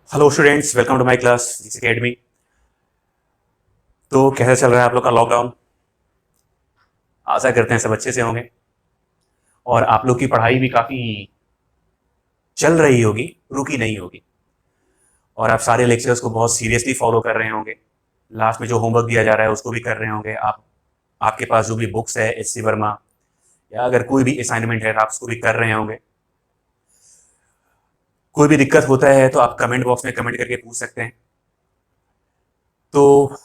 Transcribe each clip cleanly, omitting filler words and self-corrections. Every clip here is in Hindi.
Hello students, welcome to my class जिस एकेडमी। तो कैसा चल रहा है आप लोग का लॉकडाउन? आशा करते हैं सब अच्छे से होंगे और आप लोग की पढ़ाई भी काफ़ी चल रही होगी, रुकी नहीं होगी। और आप सारे लेक्चर्स को बहुत सीरियसली फॉलो कर रहे होंगे। लास्ट में जो होमवर्क दिया जा रहा है उसको भी कर रहे होंगे आप। आपके पास जो भी बुक्स है एच.सी. वर्मा या अगर कोई भी असाइनमेंट है तो आप उसको भी कर रहे होंगे। कोई भी दिक्कत होता है तो आप कमेंट बॉक्स में कमेंट करके पूछ सकते हैं। तो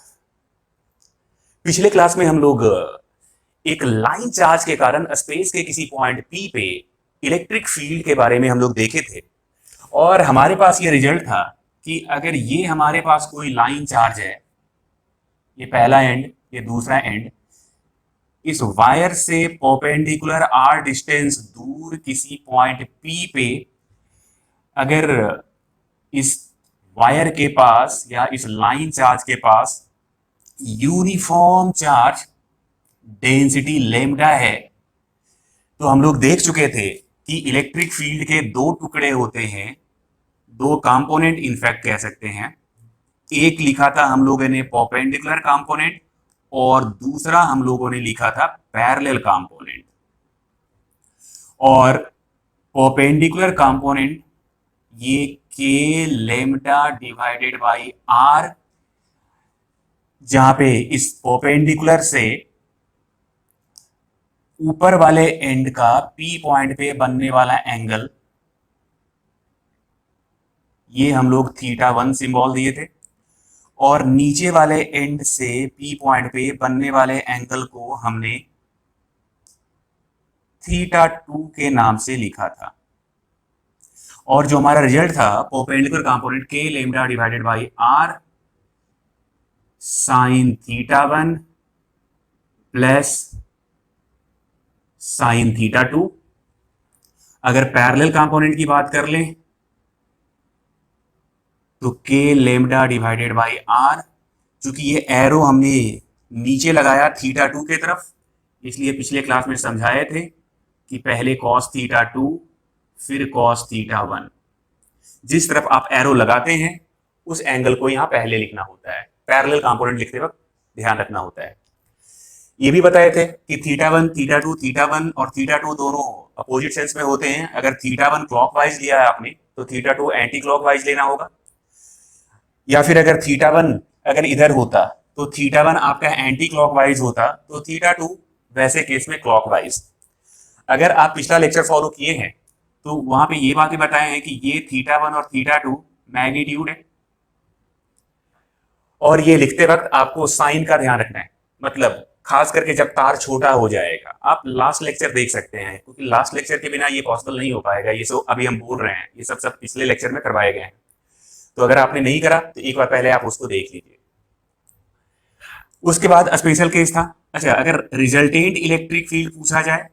पिछले क्लास में हम लोग एक लाइन चार्ज के कारण स्पेस के किसी पॉइंट पी पे इलेक्ट्रिक फील्ड के बारे में हम लोग देखे थे। और हमारे पास ये रिजल्ट था कि अगर ये हमारे पास कोई लाइन चार्ज है, ये पहला एंड, ये दूसरा एंड, इस वायर से परपेंडिकुलर आर डिस्टेंस दूर किसी पॉइंट पी पे अगर इस वायर के पास या इस लाइन चार्ज के पास यूनिफॉर्म चार्ज डेंसिटी लेमडा है, तो हम लोग देख चुके थे कि इलेक्ट्रिक फील्ड के दो टुकड़े होते हैं, दो कंपोनेंट इनफैक्ट कह सकते हैं। एक लिखा था हम लोगों ने परपेंडिकुलर कंपोनेंट और दूसरा हम लोगों ने लिखा था पैरेलल कंपोनेंट। और परपेंडिकुलर कंपोनेंट ये k lambda divided by are, जहां पे इस परपेंडिकुलर से ऊपर वाले एंड का पी पॉइंट पे बनने वाला एंगल, ये हम लोग θ1 सिंबल दिए थे। और नीचे वाले एंड से पी पॉइंट पे बनने वाले एंगल को हमने θ2 के नाम से लिखा था। और जो हमारा रिजल्ट था perpendicular component K lambda divided by R sine θ1 plus sine θ2। अगर पैरेलल कंपोनेंट की बात कर लें तो K lambda divided by are, चूंकि ये एरो हमने नीचे लगाया θ2 के तरफ, इसलिए पिछले क्लास में समझाए थे कि पहले cos θ2 फिर cos θ1। जिस तरफ आप एरो लगाते हैं उस एंगल को यहां पहले लिखना होता है, पैरेलल कंपोनेंट लिखते वक्त ध्यान रखना होता है। ये भी बताए थे कि θ1 θ2 θ1 और θ2 दोनों अपोजिट सेंस में होते हैं। अगर θ1 क्लॉकवाइज लिया है आपने तो θ2 एंटी क्लॉकवाइज लेना होगा, या फिर अगर θ1 अगर इधर होता तो θ1 आपका एंटी क्लॉकवाइज होता तो θ2 वैसे केस में क्लॉकवाइज। अगर आप पिछला लेक्चर फॉलो किए हैं तो वहां पे ये बातें बताए हैं कि ये θ1 और θ2 मैग्नीट्यूड है। और ये लिखते वक्त आपको साइन का ध्यान रखना है, मतलब खास करके जब तार छोटा हो जाएगा। आप लास्ट लेक्चर देख सकते हैं, क्योंकि लास्ट लेक्चर के बिना ये पॉसिबल नहीं हो पाएगा। ये सब अभी हम बोल रहे हैं, ये सब पिछले लेक्चर में करवाए गए हैं। तो अगर आपने नहीं करा तो एक बार पहले आप उसको देख लीजिए। उसके बाद स्पेशल केस था, अच्छा, अगर रिजल्टेंट इलेक्ट्रिक फील्ड पूछा जाए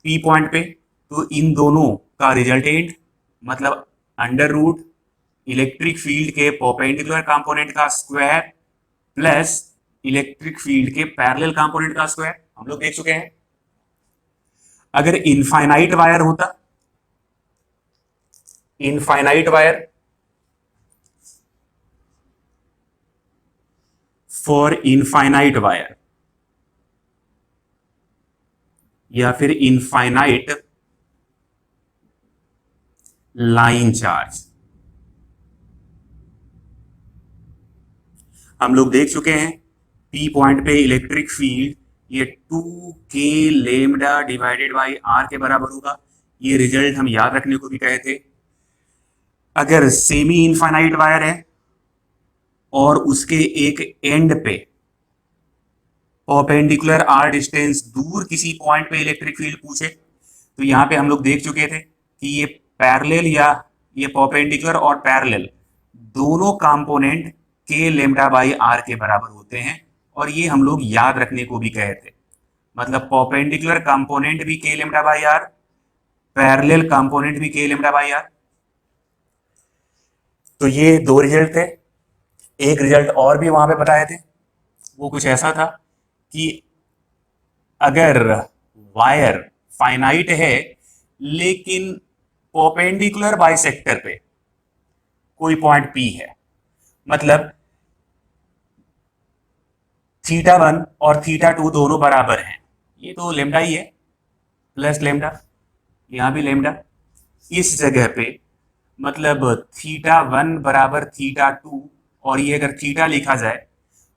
पी पॉइंट पे तो इन दोनों का रिजल्टेंट मतलब अंडर रूट इलेक्ट्रिक फील्ड के परपेंडिकुलर कंपोनेंट का स्क्वायर प्लस इलेक्ट्रिक फील्ड के पैरेलल कंपोनेंट का स्क्वायर हम लोग देख चुके हैं। अगर इनफाइनाइट वायर होता, infinite wire for infinite wire या फिर इनफाइनाइट लाइन चार्ज, हम लोग देख चुके हैं पी पॉइंट पे इलेक्ट्रिक फील्ड ये 2k lambda divided by are के बराबर होगा। ये रिजल्ट हम याद रखने को भी कहे थे। अगर सेमी इनफाइनाइट वायर है और उसके एक एंड पे परपेंडिकुलर आर डिस्टेंस दूर किसी पॉइंट पे इलेक्ट्रिक फील्ड पूछे, तो यहां पे हम लोग देख चुके थे कि ये पैरेलल या ये परपेंडिकुलर और पैरेलल दोनों component K lambda by are के बराबर होते हैं। और ये हम लोग याद रखने को भी कहे थे, मतलब परपेंडिकुलर कंपोनेंट भी k lambda by r, parallel component भी के लेमडा बाई आर। तो ये दो रिजल्ट थे। एक रिजल्ट और भी वहां पे बताए थे, वो कुछ ऐसा था कि अगर वायर फाइनाइट है लेकिन परपेंडिकुलर बाइसेक्टर पे, कोई पॉइंट P है, मतलब θ1 और θ2 दोनों बराबर हैं, ये तो लेमडा ही है, प्लस लेमडा, यहां भी लेमडा, इस जगह पे मतलब θ1 बराबर θ2, और ये अगर थीटा लिखा जाए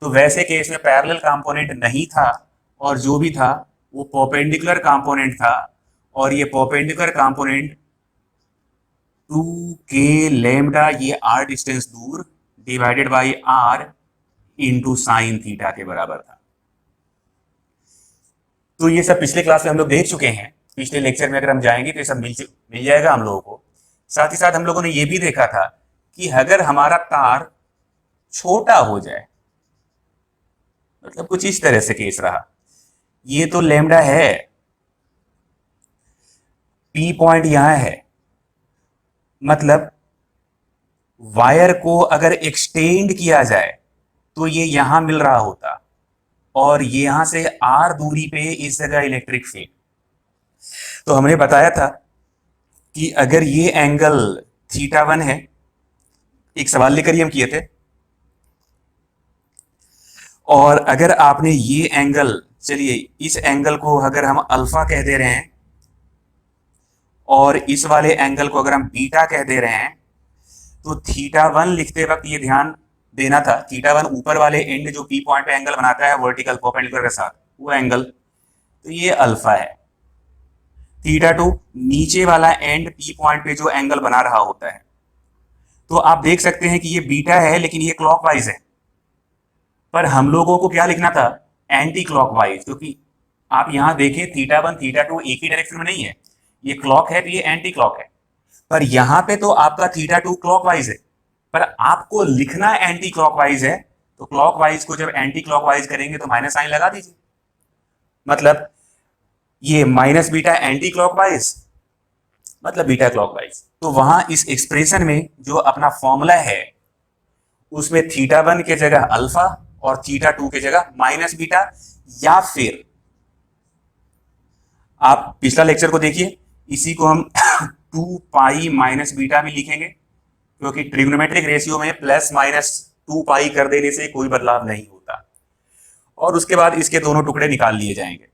तो वैसे केस में पैरेलल कंपोनेंट नहीं था, और जो भी था वो परपेंडिकुलर कंपोनेंट था, और ये परपेंडिकुलर कंपोनेंट 2k लेमडा, ये r डिस्टेंस दूर divided by r into sine theta के बराबर था। तो ये सब पिछले क्लास में हम लोग देख चुके हैं, पिछले लेक्चर में अगर हम जाएंगे तो ये सब मिल जाएगा हम लोगों को। साथ ही साथ हम लोगों ने ये भी देखा था कि अगर हमारा तार छोटा हो जाए, मतलब कुछ इस तरह से केस रहा, ये तो लेमडा है, P पॉइंट यहां है, मतलब वायर को अगर एक्सटेंड किया जाए तो ये यहां मिल रहा होता, और ये यहां से r दूरी पे इस जगह इलेक्ट्रिक फील्ड। तो हमने बताया था कि अगर ये एंगल θ1 है, एक सवाल लेकर ही हम किए थे, और अगर आपने ये एंगल, चलिए इस एंगल को अगर हम अल्फा कह दे रहे हैं, और इस वाले एंगल को अगर हम बीटा कह दे रहे हैं, तो θ1 लिखते वक्त ये ध्यान देना था, θ1 ऊपर वाले एंड जो P पॉइंट पे एंगल बनाता है वर्टिकल परपेंडिकुलर के साथ, वो एंगल, तो ये अल्फा है। θ2 नीचे वाला एंड P पॉइंट पे जो एंगल बना रहा होता है, तो आप देख सकते हैं कि ये बीटा है, लेकिन ये क्लॉकवाइज है, पर हम लोगों को क्या लिखना था, एंटी क्लॉकवाइज, क्योंकि आप यहां देखें θ1 θ2 एक ही डायरेक्शन में नहीं है, ये क्लॉक है तो ये एंटी क्लॉक है, पर यहां पे तो आपका θ2 क्लॉकवाइज है, पर आपको लिखना एंटी क्लॉकवाइज है, तो क्लॉकवाइज को जब एंटी क्लॉकवाइज करेंगे तो माइनस साइन लगा दीजिए, मतलब ये माइनस बीटा एंटी क्लॉकवाइज मतलब बीटा क्लॉकवाइज। तो वहां इस एक्सप्रेशन में जो अपना फॉर्मूला है उसमें θ1 के जगह अल्फा और θ2 के जगह माइनस बीटा, या फिर आप पिछला लेक्चर को देखिए, इसी को हम 2 पाई माइनस बीटा भी लिखेंगे, क्योंकि ट्रिग्नोमेट्रिक रेशियो में प्लस माइनस 2 पाई कर देने से कोई बदलाव नहीं होता, और उसके बाद इसके दोनों टुकड़े निकाल लिए जाएंगे।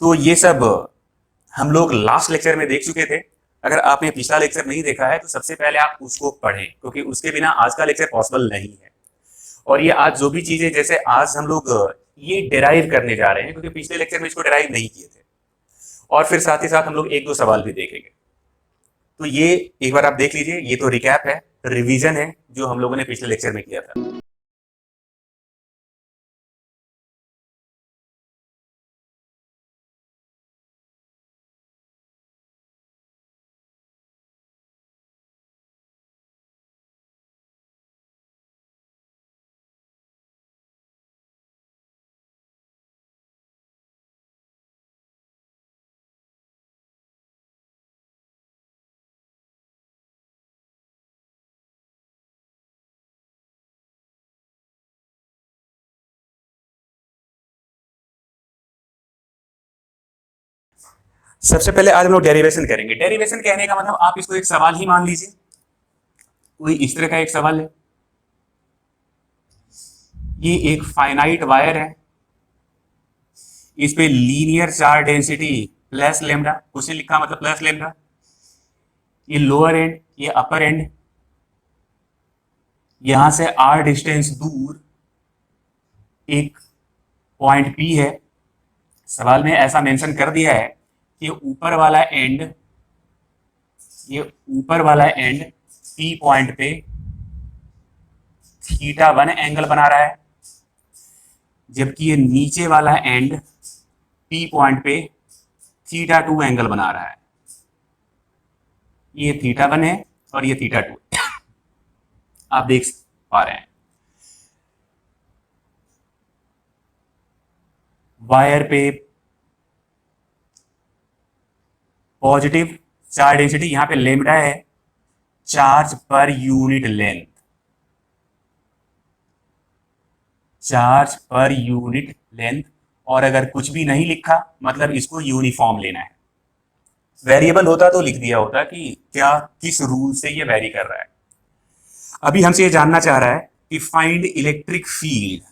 तो ये सब हम लोग लास्ट लेक्चर में देख चुके थे, अगर आपने पिछला लेक्चर नहीं देखा है तो सबसे पहले आप उसको पढ़ें, क्योंकि उसके बिना आज का लेक्चर पॉसिबल नहीं है। और ये आज जो भी चीजें, जैसे आज हम लोग ये डिराइव करने जा रहे हैं, क्योंकि पिछले लेक्चर में इसको डिराइव नहीं किए थे, और फिर साथ ही साथ हम लोग एक दो सवाल भी देखेंगे। तो ये एक बार आप देख लीजिए, ये तो रिकैप है, रिवीजन है जो हम लोगों ने पिछले लेक्चर में किया था। सबसे पहले आज हम लोग डेरिवेशन करेंगे। डेरिवेशन कहने का मतलब आप इसको एक सवाल ही मान लीजिए, कोई इस तरह का एक सवाल है, ये एक फाइनाइट वायर है, इस पे linear charge density plus lambda, कुछ नहीं लिखा मतलब प्लस लेमडा, ये लोअर एंड ये अपर एंड, यहां से r डिस्टेंस दूर एक पॉइंट P है, सवाल में ऐसा मेंशन कर दिया है कि ऊपर वाला एंड, ये ऊपर वाला एंड P पॉइंट पे θ1 एंगल बना रहा है, जबकि ये नीचे वाला एंड P पॉइंट पे θ2 एंगल बना रहा है। ये θ1 है और ये θ2 आप देख पा रहे हैं। वायर पे पॉजिटिव चार्ज डेंसिटी, यहां पे लेमडा है, charge per unit length, charge per unit length, और अगर कुछ भी नहीं लिखा मतलब इसको यूनिफॉर्म लेना है। वेरिएबल होता तो लिख दिया होता कि क्या किस रूल से ये वेरी कर रहा है, अभी हमसे ये जानना चाह रहा है कि find electric field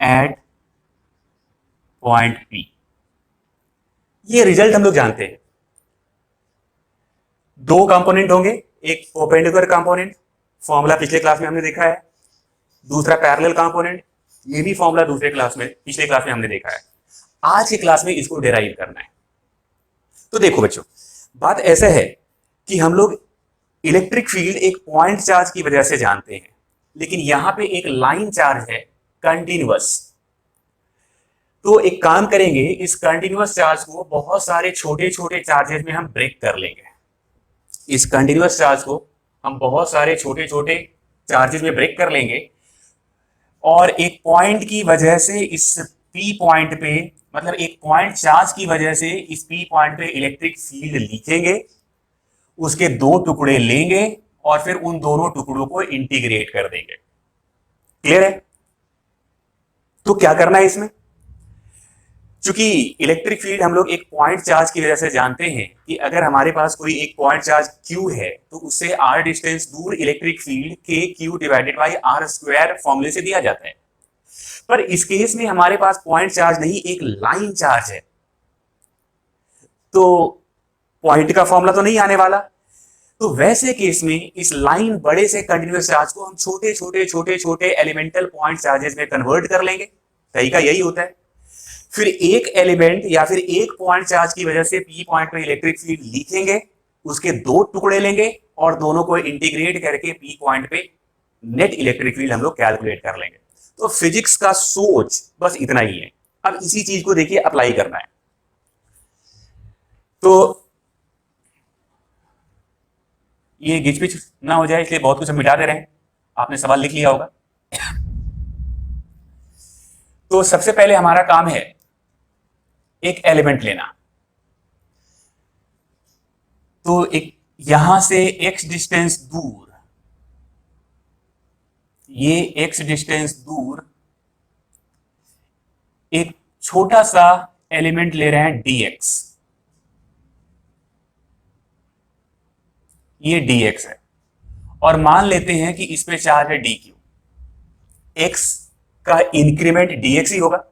at point P। ये रिजल्ट हम लोग जानते हैं, दो कंपोनेंट होंगे, एक परपेंडिकुलर कंपोनेंट, फॉर्मूला पिछले क्लास में हमने देखा है, दूसरा पैरेलल कंपोनेंट, ये भी फॉर्मूला पिछले क्लास में हमने देखा है। आज की क्लास में इसको डेराइव करना है। तो देखो बच्चों, बात ऐसा है कि हम लोग इलेक्ट्रिक फील्ड एक पॉइंट चार्ज की वजह से जानते हैं, लेकिन यहां पे एक लाइन चार्ज है कंटिन्यूअस। तो एक काम करेंगे, इस कंटिन्यूअस चार्ज को बहुत सारे छोटे छोटे चार्जेस में हम ब्रेक कर लेंगे। इस कंटिन्यूअस चार्ज को हम बहुत सारे छोटे छोटे चार्जेस में ब्रेक कर लेंगे और एक पॉइंट की वजह से इस P पॉइंट पे, मतलब एक पॉइंट चार्ज की वजह से इस P पॉइंट पे इलेक्ट्रिक फील्ड लिखेंगे, उसके दो टुकड़े लेंगे और फिर उन दोनों टुकड़ों को इंटीग्रेट कर देंगे। क्लियर है? तो क्या करना है इसमें, चूंकि इलेक्ट्रिक फील्ड हम लोग एक पॉइंट चार्ज की वजह से जानते हैं कि अगर हमारे पास कोई एक पॉइंट चार्ज Q है तो उससे r डिस्टेंस दूर electric field KQ divided by r square फॉर्मूले से दिया जाता है। पर इस केस में हमारे पास पॉइंट चार्ज नहीं, एक लाइन चार्ज है, तो पॉइंट का फॉर्मूला तो नहीं आने वाला। तो वैसे केस में इस लाइन बड़े से कंटिन्यूअस चार्ज को हम छोटे छोटे एलिमेंटल पॉइंट चार्जेस में कन्वर्ट कर लेंगे। तरीका यही होता है। फिर एक एलिमेंट या फिर एक पॉइंट चार्ज की वजह से P पॉइंट पे इलेक्ट्रिक फील्ड लिखेंगे, उसके दो टुकड़े लेंगे और दोनों को इंटीग्रेट करके P पॉइंट पे नेट इलेक्ट्रिक फील्ड हम लोग कैलकुलेट कर लेंगे। तो फिजिक्स का सोच बस इतना ही है। अब इसी चीज को देखिए अप्लाई करना है। तो ये गिचपिच ना हो जाए इसलिए बहुत कुछ हम मिटा दे रहे हैं। आपने सवाल लिख लिया होगा। तो सबसे पहले हमारा काम है एक एलिमेंट लेना। तो एक यहां से x डिस्टेंस दूर, ये x डिस्टेंस दूर एक छोटा सा एलिमेंट ले रहे हैं dx। ये dx है और मान लेते हैं कि इस पे चार्ज है dq। x का इंक्रीमेंट dx ही होगा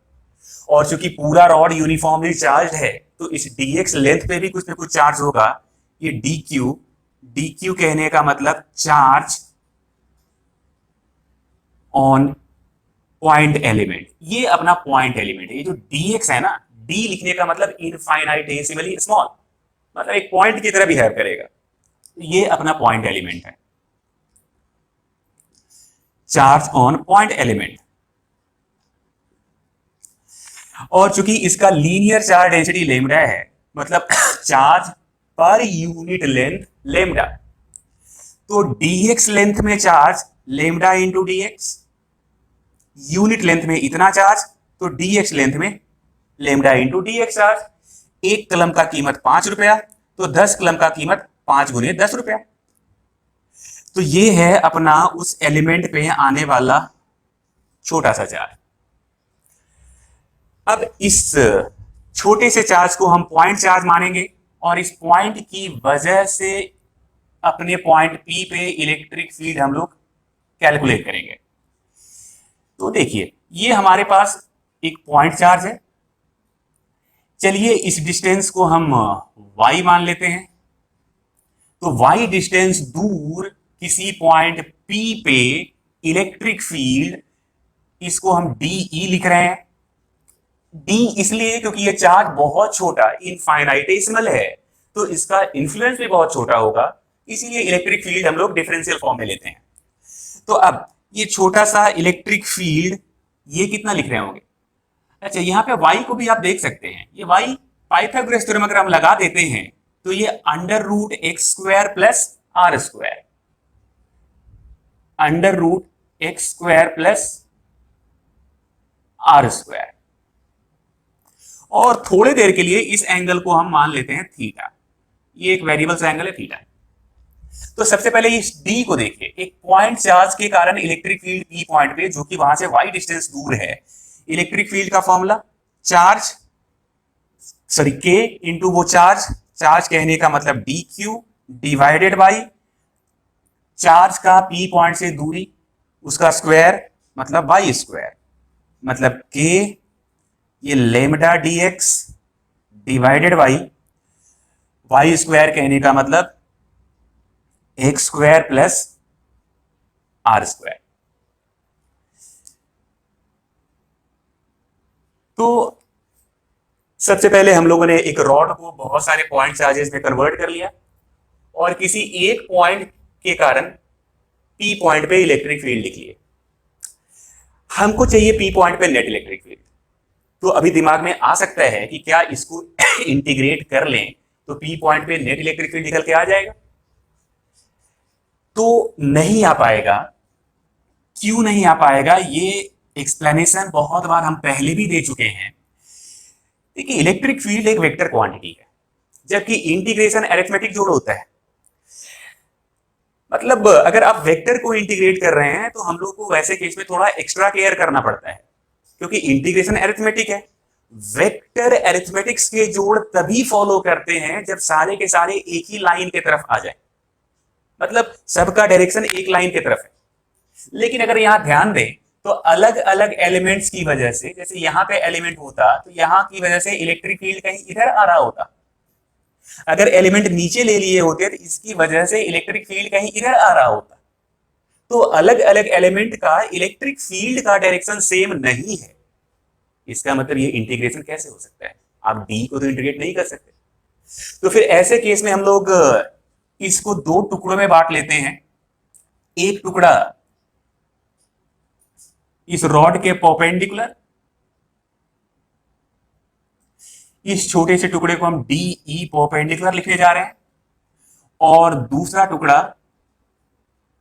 और चूंकि पूरा रॉड यूनिफॉर्मली चार्ज है तो इस dx लेंथ पे भी कुछ ना कुछ चार्ज होगा। ये dq कहने का मतलब चार्ज ऑन पॉइंट एलिमेंट। ये अपना पॉइंट एलिमेंट है। ये जो dx है ना, d लिखने का मतलब इनफाइनाइटेसिमली स्मॉल, मतलब एक पॉइंट की तरह बिहेव करेगा। ये अपना पॉइंट एलिमेंट है, चार्ज ऑन पॉइंट एलिमेंट। और चूंकि इसका लीनियर चार्ज डेंसिटी लेमडा है, मतलब charge per unit length lambda, तो dx लेंथ में charge lambda into dx, unit length में इतना चार्ज तो dx लेंथ में लेमडा इंटू dx चार्ज। एक कलम का कीमत 5 रुपया तो 10 कलम का कीमत 5 गुने 10 रुपया। तो ये है अपना उस एलिमेंट पे आने वाला छोटा सा चार्ज। अब इस छोटे से चार्ज को हम पॉइंट चार्ज मानेंगे और इस पॉइंट की वजह से अपने पॉइंट P पे इलेक्ट्रिक फील्ड हम लोग कैलकुलेट करेंगे। तो देखिए ये हमारे पास एक पॉइंट चार्ज है। चलिए इस डिस्टेंस को हम y मान लेते हैं। तो y डिस्टेंस दूर किसी पॉइंट P पे इलेक्ट्रिक फील्ड, इसको हम DE लिख रहे हैं। D इसलिए क्योंकि ये चार्ज बहुत छोटा इनफाइनाइटेसिमल है, तो इसका इन्फ्लुएंस भी बहुत छोटा होगा, इसीलिए इलेक्ट्रिक फील्ड हम लोग डिफरेंशियल फॉर्म में लेते हैं। तो अब ये छोटा सा इलेक्ट्रिक फील्ड ये कितना लिख रहे होंगे। अच्छा, यहाँ पे y को भी आप देख सकते हैं। ये y पाइथागोरस थ्योरम अगर हम लगा देते हैं तो ये under root x square plus are square, under root x square plus are square. और थोड़ी देर के लिए इस एंगल को हम मान लेते हैं थीटा। ये एक वेरिएबल सा एंगल है थीटा। तो सबसे पहले इस D को देखिए। एक पॉइंट चार्ज के कारण इलेक्ट्रिक फील्ड P पॉइंट पे, जो कि वहां से y डिस्टेंस दूर है, इलेक्ट्रिक फील्ड का फॉर्मूला चार्ज K इंटू वो चार्ज चार्ज कहने का मतलब D Q divided by charge का पी पॉइंट से दूरी उसका स्क्वायर मतलब वाई स्क्वायर, मतलब के ये lambda d x divided by y square कहने का मतलब x square plus are square. तो सबसे पहले हम लोगों ने एक रॉड को बहुत सारे पॉइंट चार्जेस में कन्वर्ट कर लिया और किसी एक पॉइंट के कारण पी पॉइंट पे इलेक्ट्रिक फील्ड लिख लिए। हमको चाहिए पी पॉइंट पे नेट इलेक्ट्रिक फील्ड। तो अभी दिमाग में आ सकता है कि क्या इसको इंटीग्रेट कर लें तो पी पॉइंट पे नेट इलेक्ट्रिक फील्ड निकल के आ जाएगा? तो नहीं आ पाएगा। क्यों नहीं आ पाएगा? ये एक्सप्लेनेशन बहुत बार हम पहले भी दे चुके हैं। देखिए, इलेक्ट्रिक फील्ड एक वेक्टर क्वांटिटी है, जबकि इंटीग्रेशन अरिथमेटिक जोड़ होता है। मतलब अगर आप वेक्टर को इंटीग्रेट कर रहे हैं तो हम लोग को वैसे केस में थोड़ा एक्स्ट्रा केयर करना पड़ता है, क्योंकि इंटीग्रेशन अरिथमेटिक है। वेक्टर अरिथमेटिक्स के जोड़ तभी फॉलो करते हैं जब सारे के सारे एक ही लाइन की तरफ आ जाए, मतलब सबका डायरेक्शन एक लाइन की तरफ है। लेकिन अगर यहां ध्यान दें तो अलग अलग एलिमेंट्स की वजह से, जैसे यहां पे एलिमेंट होता तो यहां की वजह से इलेक्ट्रिक फील्ड कहीं इधर आ रहा होता, अगर एलिमेंट नीचे ले लिए होते तो इसकी वजह से इलेक्ट्रिक फील्ड कहीं इधर आ रहा होता। तो अलग अलग एलिमेंट का इलेक्ट्रिक फील्ड का डायरेक्शन सेम नहीं है। इसका मतलब ये इंटीग्रेशन कैसे हो सकता है? आप डी को तो इंटीग्रेट नहीं कर सकते। तो फिर ऐसे केस में हम लोग इसको दो टुकड़ों में बांट लेते हैं। एक टुकड़ा इस रॉड के परपेंडिकुलर, इस छोटे से टुकड़े को हम डी ई परपेंडिकुलर लिखने जा रहे हैं, और दूसरा टुकड़ा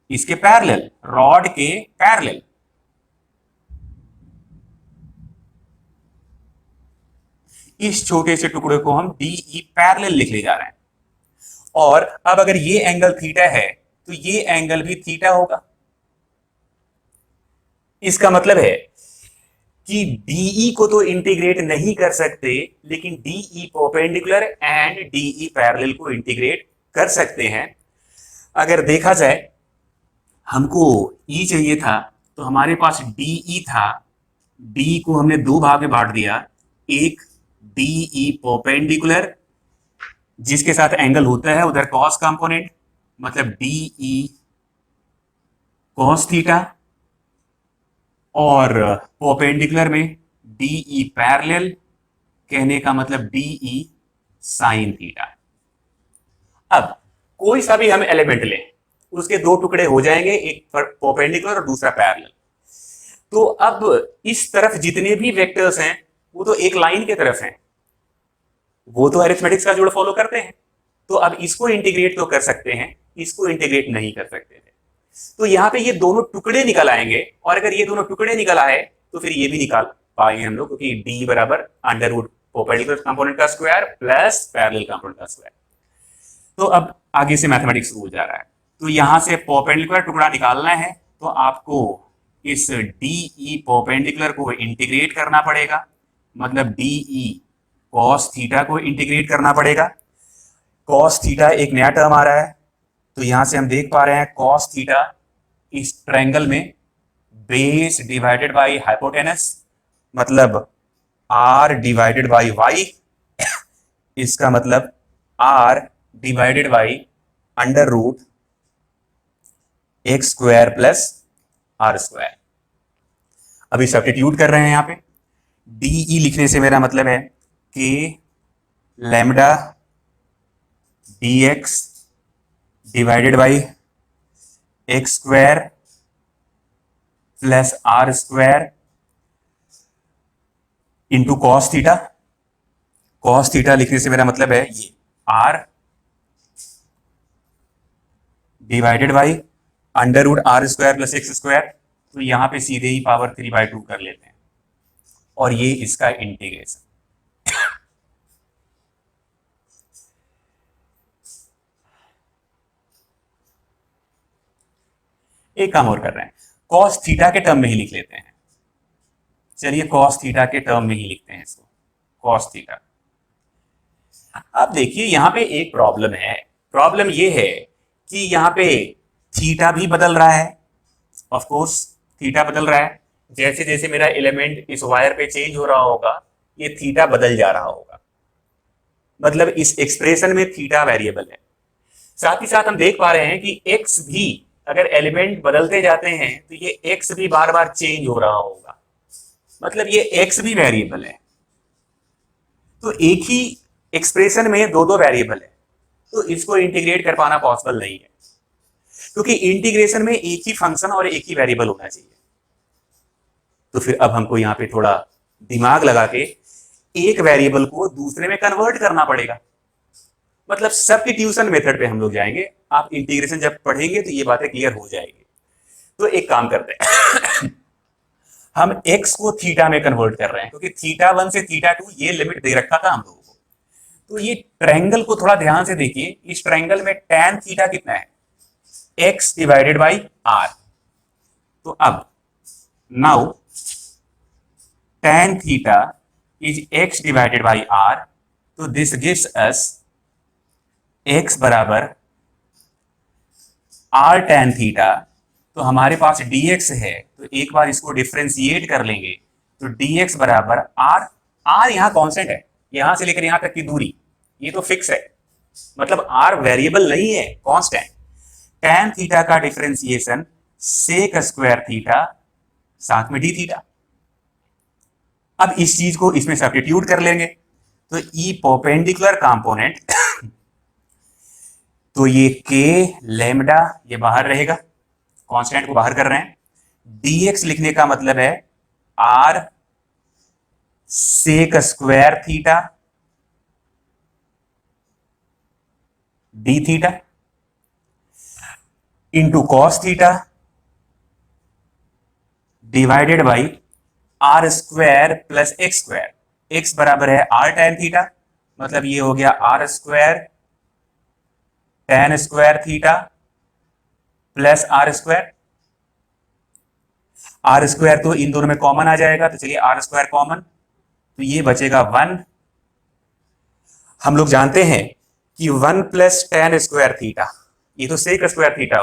इसके पैरेलल, रॉड के पैरेलल। इस छोटे से टुकड़े को हम डी ई पैरेलल लिखने जा रहे हैं। और अब अगर ये एंगल थीटा है तो ये एंगल भी थीटा होगा। इसका मतलब है कि डीई को तो इंटीग्रेट नहीं कर सकते, लेकिन d E perpendicular and d E parallel को इंटीग्रेट कर सकते हैं। अगर देखा जाए, हमको ई चाहिए था तो हमारे पास डीई था, डी को हमने दो भाग में बांट दिया। एक डीई परपेंडिकुलर जिसके साथ एंगल होता है उधर कॉस कंपोनेंट, मतलब डीई कॉस थीटा, और परपेंडिकुलर में डीई पैरेलल कहने का मतलब डीई साइन थीटा। अब कोई सा भी हम एलिमेंट लें, उसके दो टुकड़े हो जाएंगे, एक परपेंडिकुलर और दूसरा पैरेलल। तो अब इस तरफ जितने भी वेक्टर्स हैं वो तो एक लाइन की तरफ हैं, वो तो अरिथमेटिक्स का जोड़ फॉलो करते हैं। तो अब इसको इंटीग्रेट तो कर सकते हैं, इसको इंटीग्रेट नहीं कर सकते थे। तो यहां पे ये दोनों टुकड़े निकल आएंगे, और अगर ये दोनों टुकड़े निकल आए तो फिर ये भी निकाल पाएंगे हम लोग, क्योंकि डी बराबर अंडर रूट परपेंडिकुलर कंपोनेंट का स्क्वायर प्लस पैरेलल कंपोनेंट का स्क्वायर। तो अब आगे से मैथमेटिक्स शुरू हो जा रहा है। तो यहां से परपेंडिकुलर टुकड़ा निकालना है तो आपको इस डीई परपेंडिकुलर को इंटीग्रेट करना पड़ेगा, मतलब डीई कॉस थीटा को इंटीग्रेट करना पड़ेगा। कॉस थीटा एक नया टर्म आ रहा है, तो यहां से हम देख पा रहे हैं कॉस थीटा इस ट्रायंगल में बेस डिवाइडेड बाय हाइपोटेनस, मतलब आर डिवाइडेड बाय वाई। इसका मतलब r divided by under root x square plus are square. अभी सब्स्टिट्यूट कर रहे हैं यहां पे। डीई लिखने से मेरा मतलब है कि lambda d x divided by x square plus are square into cos theta. Cos theta लिखने से मेरा मतलब है ये r divided by under root r square plus x square. तो यहां पे सीधे ही पावर 3/2 कर लेते हैं, और ये इसका इंटीग्रेशन। एक काम और कर रहे हैं, कॉस थीटा के टर्म में ही लिख लेते हैं। चलिए कॉस थीटा के टर्म में ही लिखते हैं इसको, कॉस थीटा। अब देखिए यहाँ पे एक प्रॉब्लम है। प्रॉब्लम ये है कि यहाँ पे थीटा भी बदल रहा है। ऑफ कोर्स थीटा बदल रहा है, जैसे जैसे मेरा एलिमेंट इस वायर पे चेंज हो रहा होगा ये थीटा बदल जा रहा होगा। मतलब इस एक्सप्रेशन में थीटा वेरिएबल है। साथ ही साथ हम देख पा रहे हैं कि एक्स भी, अगर एलिमेंट बदलते जाते हैं तो ये एक्स भी बार बार चेंज हो रहा होगा, मतलब ये एक्स भी वेरिएबल है। तो एक ही एक्सप्रेशन में दो दो वेरिएबल है, तो इसको इंटीग्रेट कर पाना पॉसिबल नहीं है, क्योंकि इंटीग्रेशन में एक ही फंक्शन और एक ही वेरिएबल होना चाहिए। तो फिर अब हमको यहाँ पे थोड़ा दिमाग लगा के एक वेरिएबल को दूसरे में कन्वर्ट करना पड़ेगा। मतलब सब्स्टिट्यूशन मेथड पे हम लोग जाएंगे। आप इंटीग्रेशन जब पढ़ेंगे तो ये बातें क्लियर हो जाएगी। तो एक काम करते हैं हम x को थीटा में कन्वर्ट कर रहे हैं, क्योंकि थीटा 1 से थीटा 2 ये लिमिट दे रखा था हम लोगों को। तो ये ट्रायंगल को थोड़ा ध्यान से देखिए। इस ट्रायंगल में tan थीटा कितना है? x divided by r। तो अब now tan theta is x divided by r। तो दिस गिव्स अस x बराबर r tan थीटा। तो हमारे पास dx है, तो एक बार इसको डिफरेंशिएट कर लेंगे तो dx बराबर r। r यहाँ कांस्टेंट है, यहां से लेकर यहां तक की दूरी ये तो फिक्स है, मतलब r वेरिएबल नहीं है, कांस्टेंट। tan थीटा का डिफरेंशिएशन सेक स्क्वायर थीटा साथ में d थीटा। अब इस चीज को इसमें सब्स्टिट्यूट कर लेंगे तो ई परपेंडिकुलर कंपोनेंट तो ये k लैम्डा ये बाहर रहेगा, कांस्टेंट को बाहर कर रहे हैं। dx लिखने का मतलब है r sec square theta d theta into cos theta divided by r square plus x square. X बराबर है आर टैन थीटा, मतलब ये हो गया r square tan square theta plus are square. R square तो इन दोनों में कॉमन आ जाएगा, तो चलिए आर स्क्वायर कॉमन, तो ये बचेगा 1। हम लोग जानते हैं कि 1 प्लस टैन स्क्वायर थीटा, ये तो सेक स्क्वायर थीटा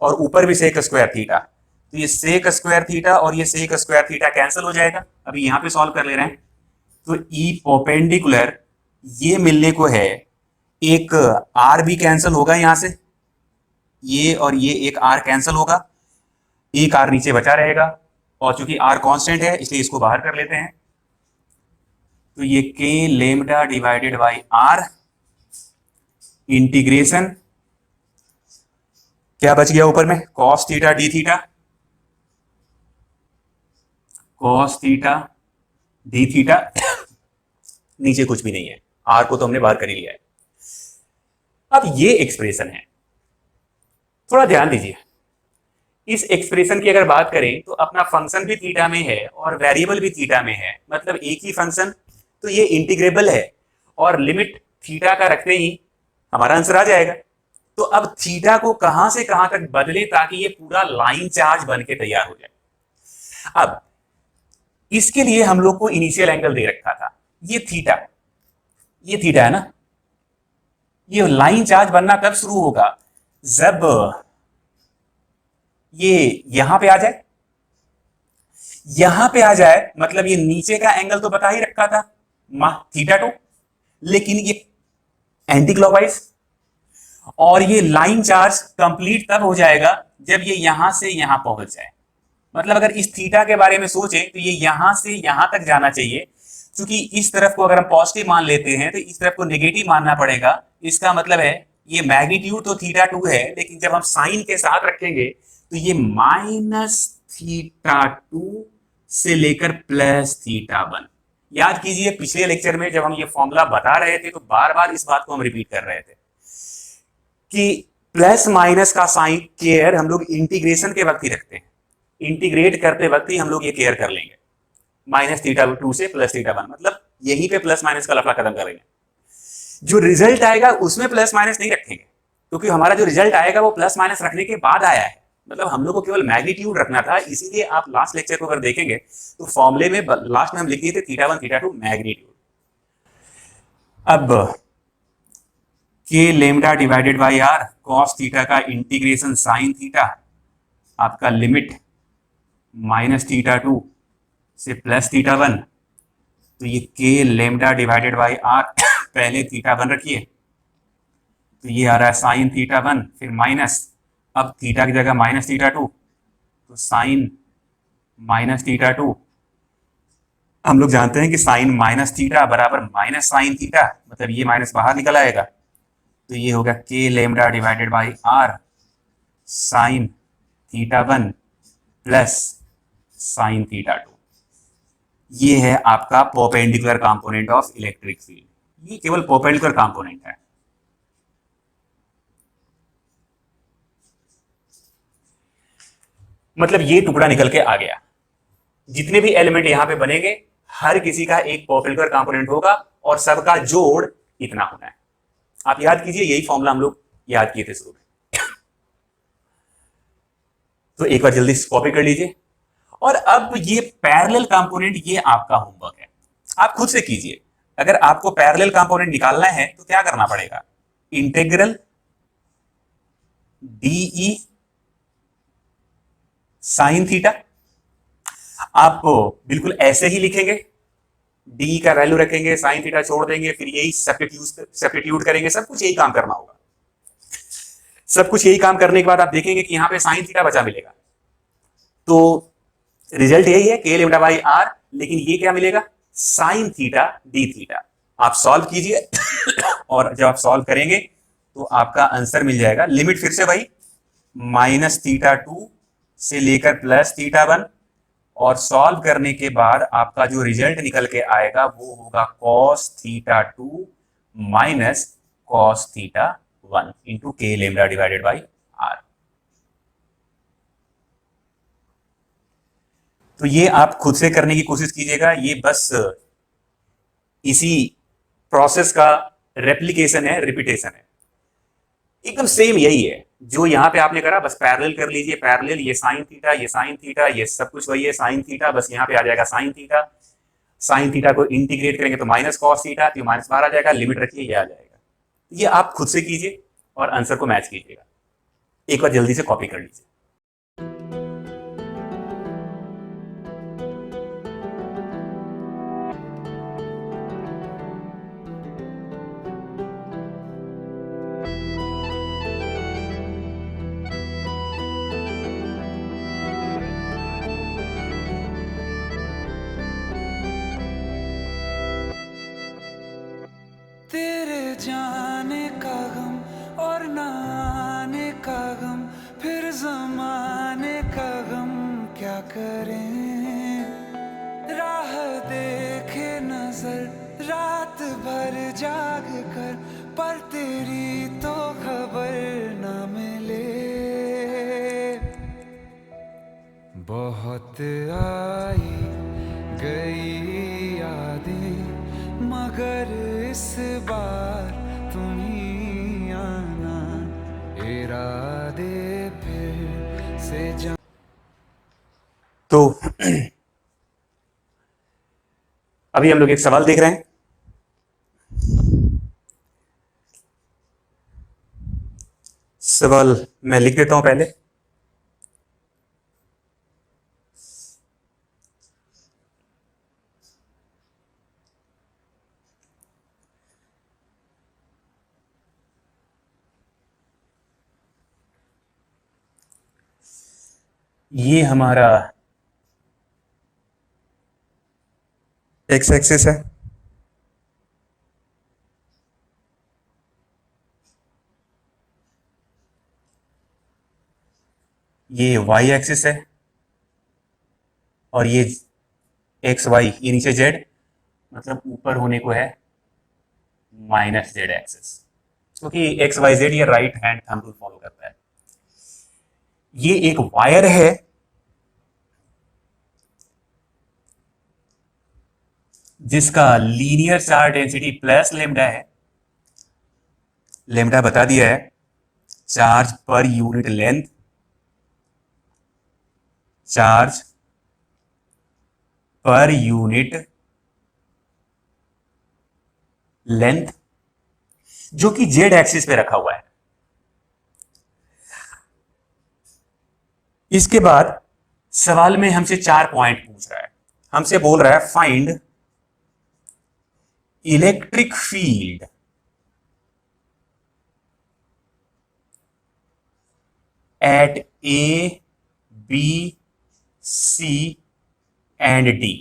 और ऊपर भी सेक स्क्वायर थीटा, तो ये सेक स्क्वायर थीटा और ये सेक स्क्वायर थीटा कैंसिल हो जाएगा। अभी यहां पे सॉल्व कर ले रहे हैं तो ई परपेंडिकुलर ये मिलने को है, एक आर भी कैंसिल होगा यहां से, ये और ये एक आर कैंसिल होगा, एक आर नीचे बचा रहेगा, और चूंकि आर कांस्टेंट है इसलिए इसको बाहर कर लेते हैं। तो ये k lambda divided by r integration क्या बच गया ऊपर में, cos theta d theta, cos theta d theta नीचे कुछ भी नहीं है, आर को तो हमने बाहर कर ही लिया है। अब ये एक्सप्रेशन है, थोड़ा ध्यान दीजिए। इस एक्सप्रेशन की अगर बात करें तो अपना फंक्शन भी थीटा में है और वेरिएबल भी थीटा में है, मतलब एक ही फंक्शन, तो ये इंटीग्रेबल है और लिमिट थीटा का रखते ही हमारा आंसर आ जाएगा। तो अब थीटा को कहां से कहां तक बदले ताकि ये पूरा लाइन चार्ज बन के तैयार हो जाए। अब इसके लिए हम लोग को इनिशियल एंगल दे रखा था, ये थीटा है ना। ये लाइन चार्ज बनना कब शुरू होगा, जब ये यहां पे आ जाए, यहां पे आ जाए, मतलब ये नीचे का एंगल तो बता ही रखा था थीटा 2, लेकिन ये एंटी क्लॉकवाइज, और ये लाइन चार्ज कंप्लीट तब हो जाएगा जब ये यहां से यहां पहुंच जाए। मतलब अगर इस थीटा के बारे में सोचें तो ये यहां से यहां तक जाना चाहिए, क्योंकि इस तरफ को अगर हम पॉजिटिव मान लेते हैं तो इस तरफ को नेगेटिव मानना पड़ेगा। इसका मतलब है ये मैग्नीट्यूड तो थीटा 2 है, लेकिन जब हम साइन के साथ रखेंगे तो ये माइनस थीटा 2 से लेकर प्लस थीटा 1। याद कीजिए पिछले लेक्चर में जब हम ये फॉर्मूला बता रहे थे तो बार बार इस बात को हम रिपीट कर रहे थे कि प्लस माइनस का साइन केयर हम लोग इंटीग्रेशन के वक्त ही रखते हैं, इंटीग्रेट करते वक्त ही हम लोग ये केयर कर लेंगे, माइनस थीटा 2 से प्लस थीटा 1, मतलब यहीं पे प्लस माइनस का लफड़ा खत्म करेंगे। जो रिजल्ट आएगा उसमें प्लस माइनस नहीं रखेंगे, क्योंकि हमारा जो रिजल्ट आएगा वो प्लस माइनस रखने के बाद आया है, मतलब हम लोग को केवल मैग्नीट्यूड रखना था। इसीलिए आप लास्ट लेक्चर को अगर देखेंगे तो फॉर्मूले में लास्ट में हम लिख दिए थे थीटा 1 थीटा 2 मैग्नीट्यूड। अब k lambda divided by r cos theta का इंटीग्रेशन साइन थीटा, आपका लिमिट -θ2 से +θ1, तो ये k lambda divided by r पहले थीटा बन रखी है, तो ये आ रहा है साइन θ1 फिर माइनस, अब थीटा की जगह -θ2, तो साइन -θ2। हम लोग जानते हैं कि साइन माइनस थीटा बराबर माइनस साइन थीटा, मतलब ये माइनस बाहर निकल आएगा, तो ये होगा K lambda divided by R sine θ1 plus sine θ2। ये है आपका perpendicular component of electric field. ये केवल परपेंडिकुलर कंपोनेंट है। मतलब ये टुकड़ा निकल के आ गया, जितने भी एलिमेंट यहां पे बनेंगे हर किसी का एक परपेंडिकुलर कंपोनेंट होगा और सबका जोड़ इतना होना है। आप याद कीजिए, यही फॉर्मूला हम लोग याद किए थे शुरू में। तो एक बार जल्दी से कॉपी कर लीजिए। और अब ये पैरेलल कंपोनेंट, ये आपका होमवर्क है, आप खुद से कीजिए। अगर आपको पैरेलल कंपोनेंट निकालना है तो क्या करना पड़ेगा, इंटीग्रल डीई साइन थीटा, आप बिल्कुल ऐसे ही लिखेंगे, डी का वैल्यू रखेंगे, साइन थीटा छोड़ देंगे, फिर यही सब्स्टिट्यूट करेंगे। सब कुछ यही काम करना होगा। सब कुछ यही काम करने के बाद आप देखेंगे कि यहां पे साइन थीटा बचा मिलेगा, तो रिजल्ट यही है के लेमडा बाई आर, लेकिन ये क्या मिलेगा, साइन थीटा डी थीटा। आप सॉल्व कीजिए और जब आप सॉल्व करेंगे तो आपका आंसर मिल जाएगा। लिमिट फिर से भाई -θ2 से लेकर +θ1, और सॉल्व करने के बाद आपका जो रिजल्ट निकल के आएगा वो होगा cos θ2 माइनस cos θ1 इंटू के लेमडा डिवाइडेड बाई आर। तो ये आप खुद से करने की कोशिश कीजिएगा। ये बस इसी प्रोसेस का रेप्लिकेशन है, रिपीटेशन है। एकदम सेम यही है जो यहां पे आपने करा, बस पैरेलल कर लीजिए। पैरेलल, ये साइन थीटा, ये साइन थीटा, ये सब कुछ वही है साइन थीटा, बस यहां पे आ जाएगा साइन थीटा। साइन थीटा को इंटीग्रेट करेंगे तो माइनस कॉस थीटा, तो माइनस बाहर आ जाएगा, लिमिट रखिए, ये आ जाएगा। ये आप खुद से कीजिए और आंसर को मैच कीजिएगा। एक बार जल्दी से कॉपी कर लीजिए। तेरे जाने का गम और न आने का गम, फिर जमाने का गम क्या करें। राह देखे नजर रात भर जाग कर, पर तेरी तो खबर न मिले। बहुत आई गई यादें, मगर इस बार तुम ही आना, इरादे फिर से तो अभी हम लोग एक सवाल देख रहे हैं। सवाल मैं लिख देता हूं पहले। ये हमारा एक्स एक्सिस है, ये वाई एक्सिस है, और ये एक्स वाई, ये नीचे जेड, मतलब ऊपर होने को है -z एक्सिस, क्योंकि एक्स वाई जेड ये right hand thumb rule follow करता है। ये एक वायर है जिसका linear charge density plus lambda है। लेमडा बता दिया है, charge per unit length, charge per unit length. जो कि जेड एक्सिस पे रखा हुआ है। इसके बाद सवाल में हमसे 4 पॉइंट पूछ रहा है, हमसे बोल रहा है find electric field at A B C and D.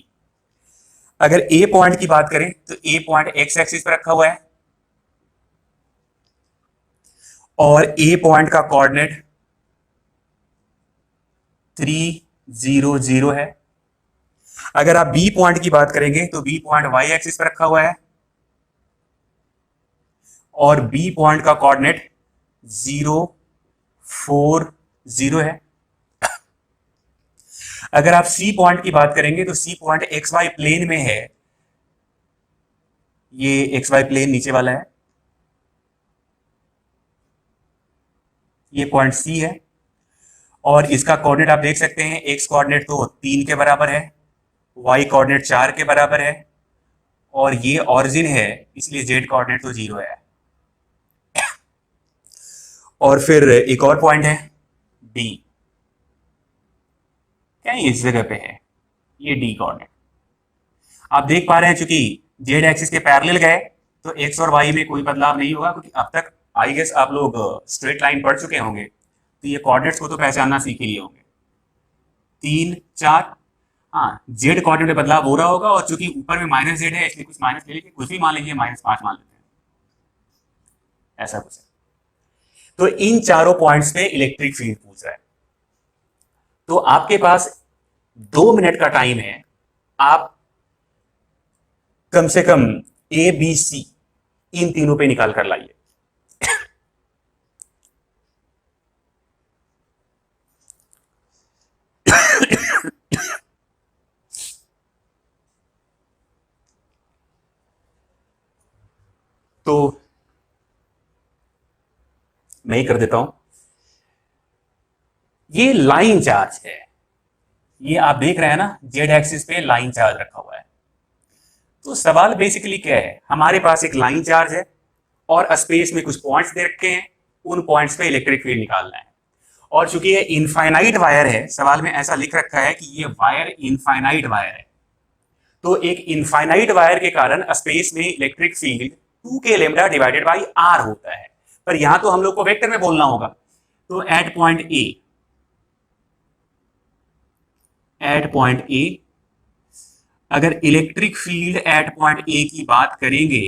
अगर ए पॉइंट की बात करें तो ए पॉइंट एक्स एक्सिस पर रखा हुआ है और ए पॉइंट का कोऑर्डिनेट 3 0 0 है। अगर आप बी पॉइंट की बात करेंगे तो बी पॉइंट वाई एक्सिस पर रखा हुआ है और बी पॉइंट का कोऑर्डिनेट 0 4 0 है। अगर आप सी पॉइंट की बात करेंगे तो C point x y plane में है, ये एक्स वाई प्लेन नीचे वाला है, ये पॉइंट सी है और इसका कोऑर्डिनेट आप देख सकते हैं, एक्स कोऑर्डिनेट तो 3 के बराबर है, वाई कोऑर्डिनेट 4 के बराबर है और ये ऑरिजिन है इसलिए जेड कोऑर्डिनेट तो 0 है। और फिर एक और पॉइंट है डी, कहीं इस जगह पे है, ये डी कोऑर्डिनेट आप देख पा रहे हैं। चूंकि जेड एक्सिस के पैरेलल गए तो एक्स और वाई में कोई बदलाव नहीं होगा, क्योंकि अब तक आई गेस आप लोग स्ट्रेट लाइन पढ़ चुके होंगे तो ये कोऑर्डिनेट्स को तो पहचानना सीख ही लिए होंगे। 3 4, हाँ जेड कोऑर्डिनेट में बदलाव हो रहा होगा और चूंकि ऊपर में माइनस जेड है इसलिए कुछ माइनस ले लीजिए, कुछ भी मान लीजिए, -5 मान लेते हैं, ऐसा कुछ है। तो इन चारों पॉइंट्स पे इलेक्ट्रिक फील्ड पूछ रहा है। तो आपके पास 2 मिनट का टाइम है, आप कम से कम ए बी सी इन तीनों पे निकाल कर लाइए। तो मैं ही कर देता हूं। ये लाइन चार्ज है, ये आप देख रहे हैं ना, जेड एक्सिस पे लाइन चार्ज रखा हुआ है। तो सवाल बेसिकली क्या है, हमारे पास एक लाइन चार्ज है और स्पेस में कुछ पॉइंट्स दे रखे हैं, उन पॉइंट्स पे इलेक्ट्रिक फील्ड निकालना है। और चूंकि ये इनफाइनाइट वायर है, सवाल में ऐसा लिख रखा है कि ये वायर इनफाइनाइट वायर है, तो एक इनफाइनाइट वायर के कारण स्पेस में electric field 2k lambda divided by r होता है। पर यहां तो हम लोग को वेक्टर में बोलना होगा, तो एट पॉइंट ए अगर इलेक्ट्रिक फील्ड एट पॉइंट ए की बात करेंगे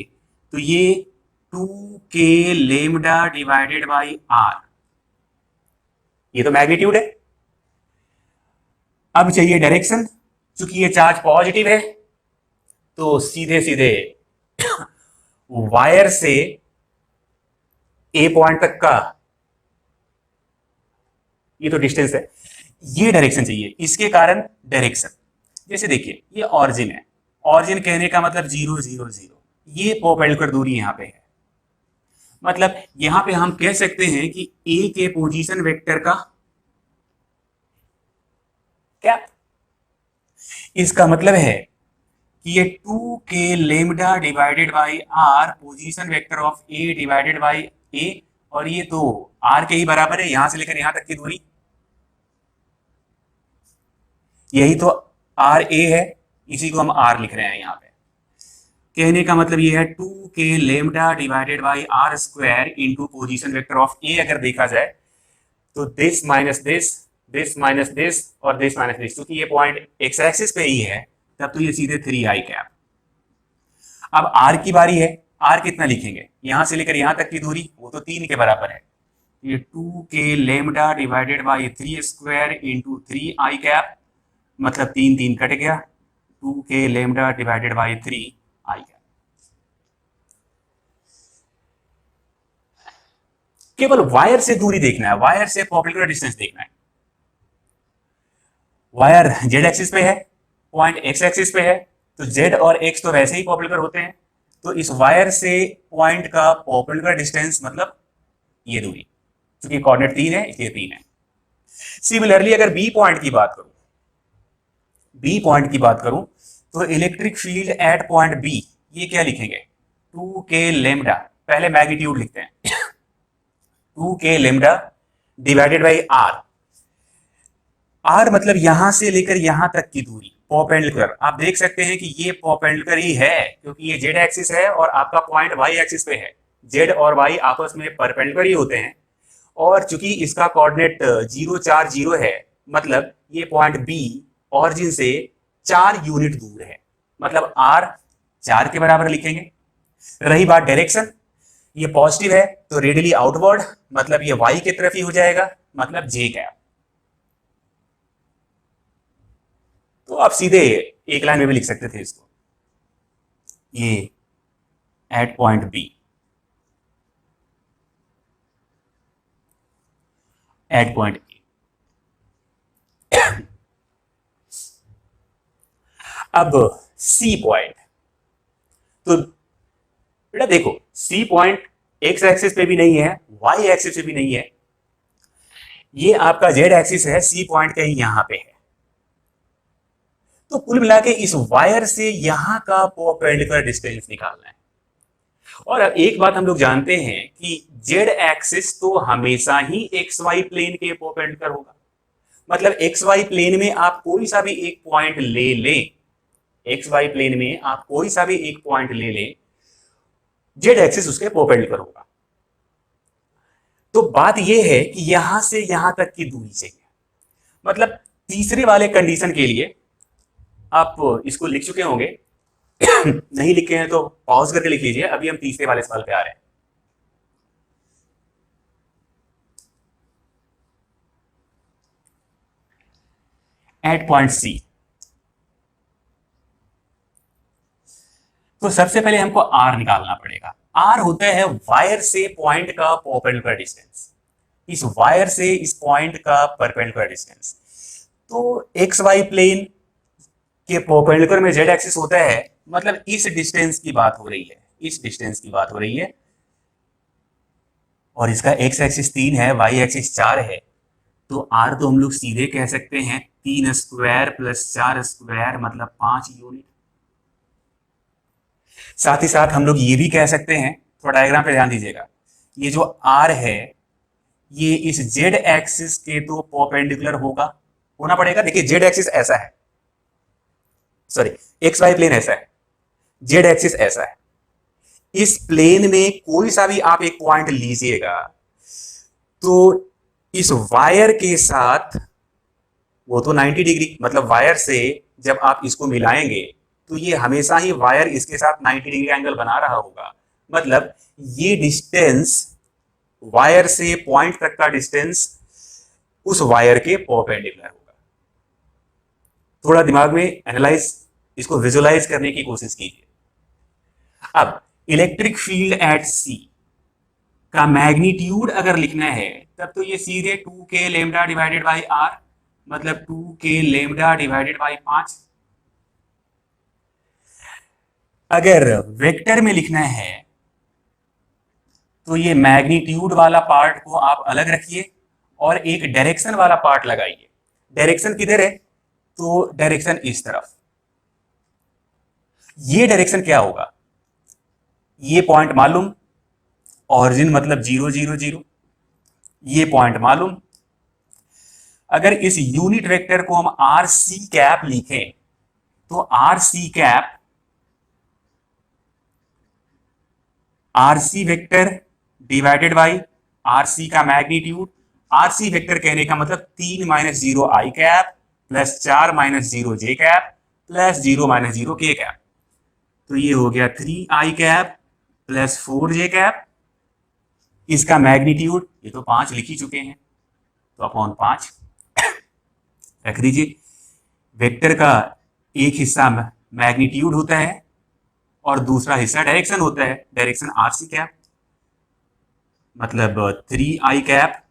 तो ये 2k lambda divided by r, ये तो मैग्नीट्यूड है। अब चाहिए डायरेक्शन, चूंकि ये चार्ज पॉजिटिव है तो सीधे सीधे वायर से ए पॉइंट तक का ये तो डिस्टेंस है, ये डायरेक्शन चाहिए, इसके कारण डायरेक्शन। जैसे देखिए ये ऑरिजिन है, ऑरिजिन कहने का मतलब 0 0 0, ये परपेंडिकुलर दूरी यहां पे है, मतलब यहां पे हम कह सकते हैं कि ए के पोजीशन वेक्टर का क्या, इसका मतलब है कि ये 2k lambda divided by r position vector of A divided by A, और ये तो r के ही बराबर है, यहां से लेकर यहां तक की दूरी, यही तो r a है, इसी को हम r लिख रहे हैं यहां पे। कहने का मतलब ये है 2k lambda divided by r square into position vector of A. अगर देखा जाए तो this minus this, this minus this और दिस माइनस दिस, क्योंकि ये पॉइंट एक्स एक्सिस पे ही है तब तो ये सीधे 3i कैप। अब r की बारी है, r कितना लिखेंगे, यहां से लेकर यहां तक की दूरी वो तो 3 के बराबर है, ये 2k lambda divided by 3 square into 3i cap, मतलब 3 3 कट गया, 2k lambda divided by 3i cap. केवल वायर से दूरी देखना है, वायर से परपेंडिकुलर डिस्टेंस देखना है। वायर जेड एक्सिस पे है, पॉइंट एक्स एक्सिस पे है, तो जेड और एक्स तो वैसे ही परपेंडिकुलर होते हैं, तो इस वायर से पॉइंट का परपेंडिकुलर डिस्टेंस मतलब ये दूरी, क्योंकि कोऑर्डिनेट 3 है इसलिए 3 है। सिमिलरली अगर बी पॉइंट की बात करूं, बी पॉइंट की बात करूं तो electric field at point B, ये क्या लिखेंगे 2k लैम्डा पहले मैग्नीट्यूड लिखते हैं 2k lambda divided by r. R मतलब यहां से लेकर यहां तक की दूरी परपेंडिकुलर। आप देख सकते हैं कि ये परपेंडिकुलर ही है क्योंकि ये जेड एक्सिस है और आपका पॉइंट वाई एक्सिस पे है। जेड और वाई आपस में परपेंडिकुलर ही होते हैं और चूंकि इसका कोऑर्डिनेट 0 4 0 है, मतलब ये पॉइंट बी ऑरिजिन से 4 यूनिट दूर है, मतलब आर 4 के बराबर लिखेंगे। रही बात डायरेक्शन, ये पॉजिटिव है तो रेडियली आउटवर्ड, मतलब ये वाई की तरफ ही हो जाएगा, मतलब जे कैप। तो आप सीधे एक लाइन में भी लिख सकते थे इसको, ये at point B, at point A. अब सी पॉइंट, तो बेटा देखो सी पॉइंट एक्स एक्सिस पे भी नहीं है, वाई एक्सिस पे भी नहीं है, ये आपका जेड एक्सिस है, सी पॉइंट कहीं यहां पे है। तो कुल मिला के इस वायर से यहां का परपेंडिकुलर डिस्टेंस निकालना है। और अब एक बात हम लोग जानते हैं कि जेड एक्सिस तो हमेशा ही एक्स वाई प्लेन के परपेंडिकुलर होगा, मतलब एक्स वाई प्लेन में आप कोई सा भी एक पॉइंट ले लें, एक्स वाई प्लेन में आप कोई सा भी एक पॉइंट ले लें, जेड एक्सिस उसके परपेंडिकुलर होगा। तो बात यह है कि यहां से यहां तक की दूरी चाहिए, मतलब तीसरे वाले कंडीशन के लिए आप इसको लिख चुके होंगे नहीं लिखे हैं तो पॉज करके लिख लीजिए। अभी हम तीसरे वाले सवाल पे आ रहे हैं। एट पॉइंट सी, तो सबसे पहले हमको आर निकालना पड़ेगा। आर होता है वायर से पॉइंट का परपेंडिकुलर डिस्टेंस, इस वायर से इस पॉइंट का परपेंडिकुलर डिस्टेंस। तो एक्स वाई प्लेन के परपेंडिकुलर में जेड एक्सिस होता है, मतलब इस डिस्टेंस की बात हो रही है, इस डिस्टेंस की बात हो रही है। और इसका एक्स एक्सिस 3 है, वाई एक्सिस 4 है, तो आर तो हम लोग सीधे कह सकते हैं 3 स्क्वायर प्लस 4 स्क्वायर मतलब 5 यूनिट। साथ ही साथ हम लोग ये भी कह सकते हैं, थोड़ा डायग्राम पे ध्यान दीजिएगा, ये जो आर है ये इस जेड एक्सिस के तो परपेंडिकुलर होना पड़ेगा। देखिए जेड एक्सिस ऐसा है, सॉरी एक्स वाई प्लेन ऐसा है, जेड एक्सिस ऐसा है। इस प्लेन में कोई सा भी आप एक पॉइंट लीजिएगा तो इस वायर के साथ वो तो 90 डिग्री, मतलब वायर से जब आप इसको मिलाएंगे तो ये हमेशा ही वायर इसके साथ 90 डिग्री एंगल बना रहा होगा, मतलब ये डिस्टेंस वायर से पॉइंट तक का डिस्टेंस उस वायर के परपेंडिकुलर होगा। थोड़ा दिमाग में एनालाइज, इसको विजुलाइज करने की कोशिश कीजिए। अब इलेक्ट्रिक फील्ड एट सी का मैग्नीट्यूड अगर लिखना है तब तो ये सीधे 2k lambda divided by are, मतलब 2k लेमडा डिवाइडेड बाई 5। अगर वेक्टर में लिखना है तो ये मैग्नीट्यूड वाला पार्ट को आप अलग रखिए और एक डायरेक्शन वाला पार्ट लगाइए। डायरेक्शन किधर है? तो डायरेक्शन इस तरफ। ये डायरेक्शन क्या होगा? ये पॉइंट मालूम, ऑरिजिन मतलब 0 0 0, ये पॉइंट मालूम। अगर इस यूनिट वेक्टर को हम आर सी कैप लिखें तो r C cap r C vector divided by r C का मैग्नीट्यूड। आर सी वेक्टर कहने का मतलब 3 minus 0 i cap plus 4 minus 0 J cap plus 0 minus 0 k cap. तो ये हो गया 3 आई कैप प्लस 4 जे कैप। इसका मैग्नीट्यूड ये तो 5 लिख ही चुके हैं, तो अपॉन 5 रख दीजिए। वेक्टर का एक हिस्सा मैग्नीट्यूड होता है और दूसरा हिस्सा डायरेक्शन होता है, डायरेक्शन आर सी कैप, मतलब 3 आई cap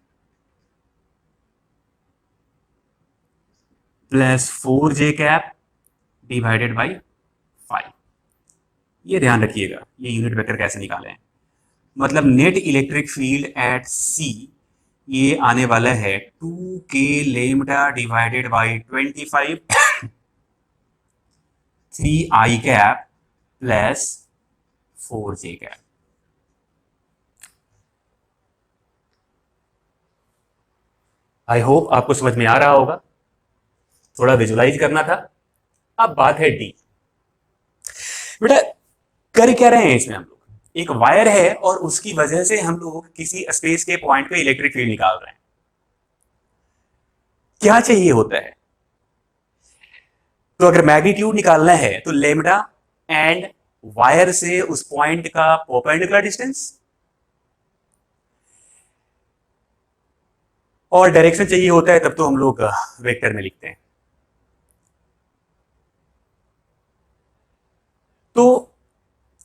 plus 4 J cap divided by 5। ये ध्यान रखिएगा ये यूनिट वेक्टर कैसे निकाले हैं। मतलब नेट इलेक्ट्रिक फील्ड एट सी ये आने वाला है 2k lambda divided by 25 3 I cap plus 4 J cap. I hope आपको समझ में आ रहा होगा, थोड़ा विजुलाइज करना था। अब बात है डी। बेटा कर क्या रहे हैं इसमें हम लोग, एक वायर है और उसकी वजह से हम लोग किसी स्पेस के पॉइंट पे इलेक्ट्रिक फील्ड निकाल रहे हैं। क्या चाहिए होता है, तो अगर मैग्नीट्यूड निकालना है तो लेमडा एंड वायर से उस पॉइंट का परपेंडिकुलर डिस्टेंस, और डायरेक्शन चाहिए होता है, तब तो हम लोग वेक्टर में लिखते हैं। तो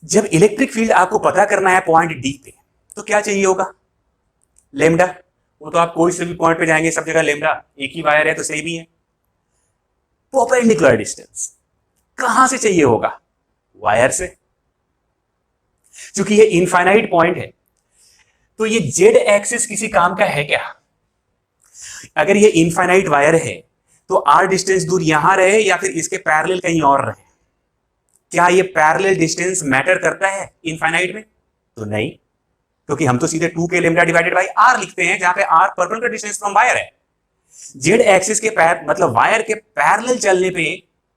जब इलेक्ट्रिक फील्ड आपको पता करना है पॉइंट डी पे, तो क्या चाहिए होगा, लेमडा। वो तो आप कोई से भी पॉइंट पे जाएंगे सब जगह लेमडा, एक ही वायर है तो सही भी है। परपेंडिकुलर डिस्टेंस कहां से चाहिए होगा, वायर से। क्योंकि ये इनफाइनाइट पॉइंट है, तो ये जेड एक्सिस किसी काम का है क्या। अगर ये इनफाइनाइट वायर है तो आर डिस्टेंस दूर यहां रहे या फिर इसके पैरेलल कहीं और रहे, क्या ये पैरेलल डिस्टेंस मैटर करता है इनफाइनाइट में, तो नहीं, क्योंकि हम तो सीधे 2k lambda divided by are लिखते हैं, जहां पे r perpendicular distance from wire है। जेड एक्सिस के मतलब वायर के पैरेलल चलने पे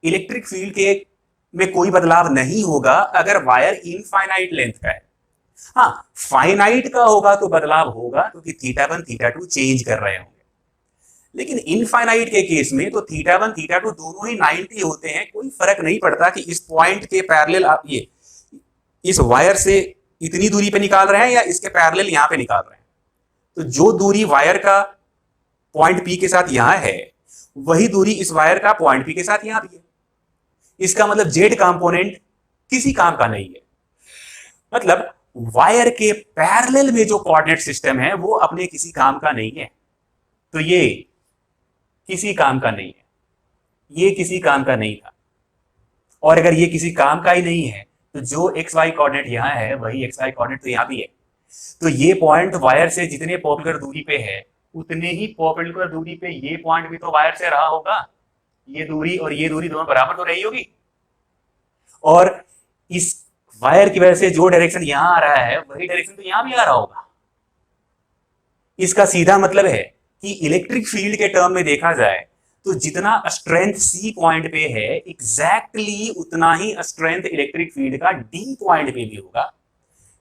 इलेक्ट्रिक फील्ड के में कोई बदलाव नहीं होगा अगर वायर इनफाइनाइट लेंथ का है। हाँ, फाइनाइट का होगा तो बदलाव होगा, क्योंकि थीटा 1 थीटा 2 चेंज कर रहे होंगे। लेकिन इनफाइनाइट के केस में तो थीटा 1 थीटा 2 दोनों ही 90 होते हैं, कोई फर्क नहीं पड़ता कि इस पॉइंट के पैरेलल आप ये इस वायर से इतनी दूरी पे निकाल रहे हैं या इसके पैरेलल यहां पे निकाल रहे हैं। तो जो दूरी वायर का पॉइंट पी के साथ यहां है, वही दूरी इस वायर का पॉइंट पी के साथ यहां भी है। इसका मतलब जेड कंपोनेंट किसी काम का नहीं है। मतलब वायर के पैरेलल में जो कोऑर्डिनेट सिस्टम है वो अपने किसी काम का नहीं है। तो ये किसी काम का नहीं है, ये किसी काम का नहीं था। और अगर ये किसी काम का ही नहीं है तो जो एक्स वाई कोऑर्डिनेट यहां है वही एक्स वाई कोऑर्डिनेट तो यहां भी है। तो ये पॉइंट वायर से जितने परपेंडिकुलर दूरी पे है उतने ही परपेंडिकुलर दूरी पे ये पॉइंट भी तो वायर से रहा होगा। ये दूरी और ये दूरी दोनों बराबर तो रही होगी, और इस वायर की वजह से जो डायरेक्शन यहां आ रहा है वही डायरेक्शन तो यहां भी आ रहा होगा। इसका सीधा मतलब है कि इलेक्ट्रिक फील्ड के टर्म में देखा जाए तो जितना स्ट्रेंथ सी पॉइंट पे है एग्जैक्टली उतना ही स्ट्रेंथ इलेक्ट्रिक फील्ड का डी पॉइंट पे भी होगा।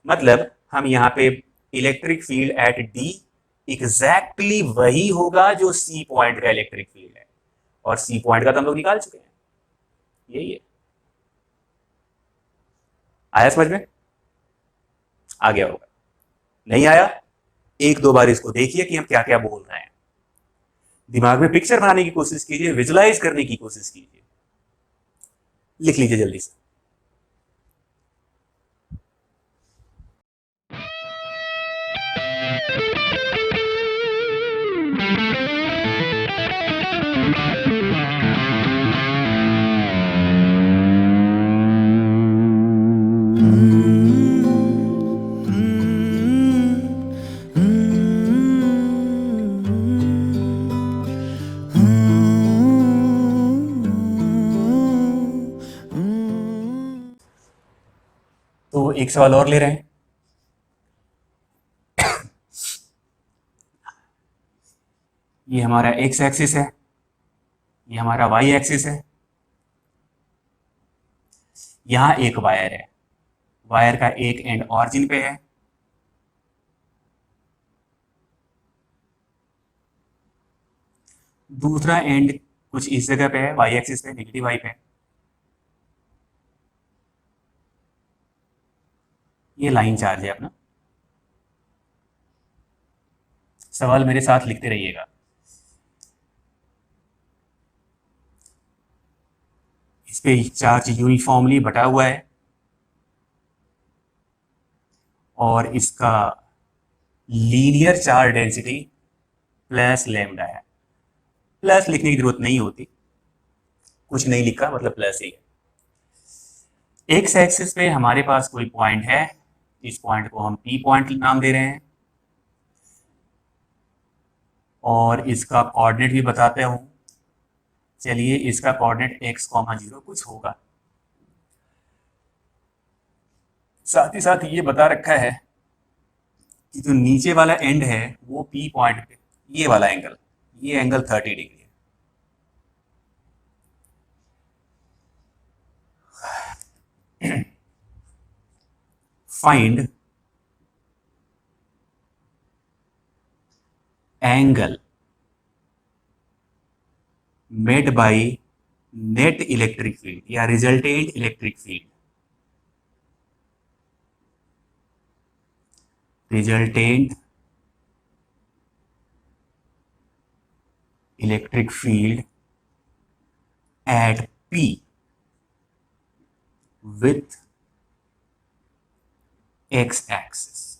मतलब हम यहां पे electric field eight D exactly वही होगा जो सी पॉइंट का इलेक्ट्रिक फील्ड है, और सी पॉइंट का तो हम लोग निकाल चुके हैं, यही है। आया समझ में, आ गया होगा, नहीं आया एक दो बार इसको देखिए कि हम क्या क्या बोल रहे हैं। दिमाग में पिक्चर बनाने की कोशिश कीजिए, विजुलाइज करने की कोशिश कीजिए, लिख लीजिए जल्दी से। तो एक सवाल और ले रहे हैं। ये हमारा एक्स एक्सिस है, ये हमारा वाई एक्सिस है। यहां एक वायर है, वायर का एक एंड ऑरिजिन पे है, दूसरा एंड कुछ इस जगह पे है, वाई एक्सिस पे, नेगेटिव वाई पे। ये लाइन चार्ज है अपना। सवाल मेरे साथ लिखते रहिएगा। इस पे चार्ज यूनिफॉर्मली बटा हुआ है और इसका linear charge density plus lambda है। प्लस लिखने की जरूरत नहीं होती, कुछ नहीं लिखा मतलब प्लस ही है। एक्स एक्सिस पे हमारे पास कोई पॉइंट है, इस पॉइंट को हम पी पॉइंट नाम दे रहे हैं, और इसका कोऑर्डिनेट भी बताते हूं। चलिए इसका कोऑर्डिनेट x,0 कुछ होगा। साथ ही साथ ये बता रखा है कि जो नीचे वाला एंड है वो पी पॉइंट पे, ये वाला एंगल ये एंगल 30 डिग्री है। Find angle made by net electric field या resultant electric field, resultant electric field at P with x axis.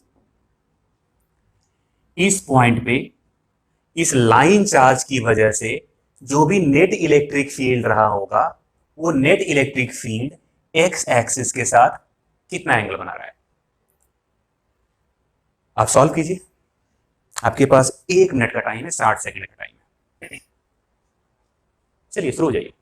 इस पॉइंट पे इस लाइन चार्ज की वजह से जो भी नेट इलेक्ट्रिक फील्ड रहा होगा वो net electric field x axis के साथ कितना एंगल बना रहा है। आप सॉल्व कीजिए, आपके पास 1 मिनट का टाइम है, 60 सेकंड का टाइम है। चलिए शुरू हो जाइए।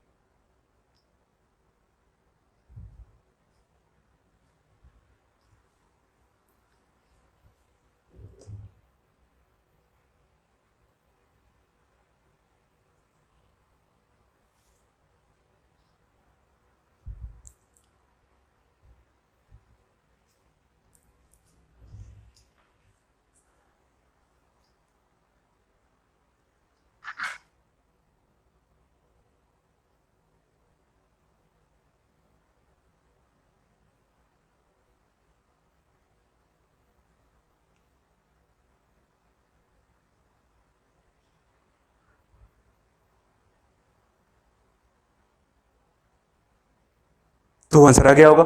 तो आंसर आ गया होगा,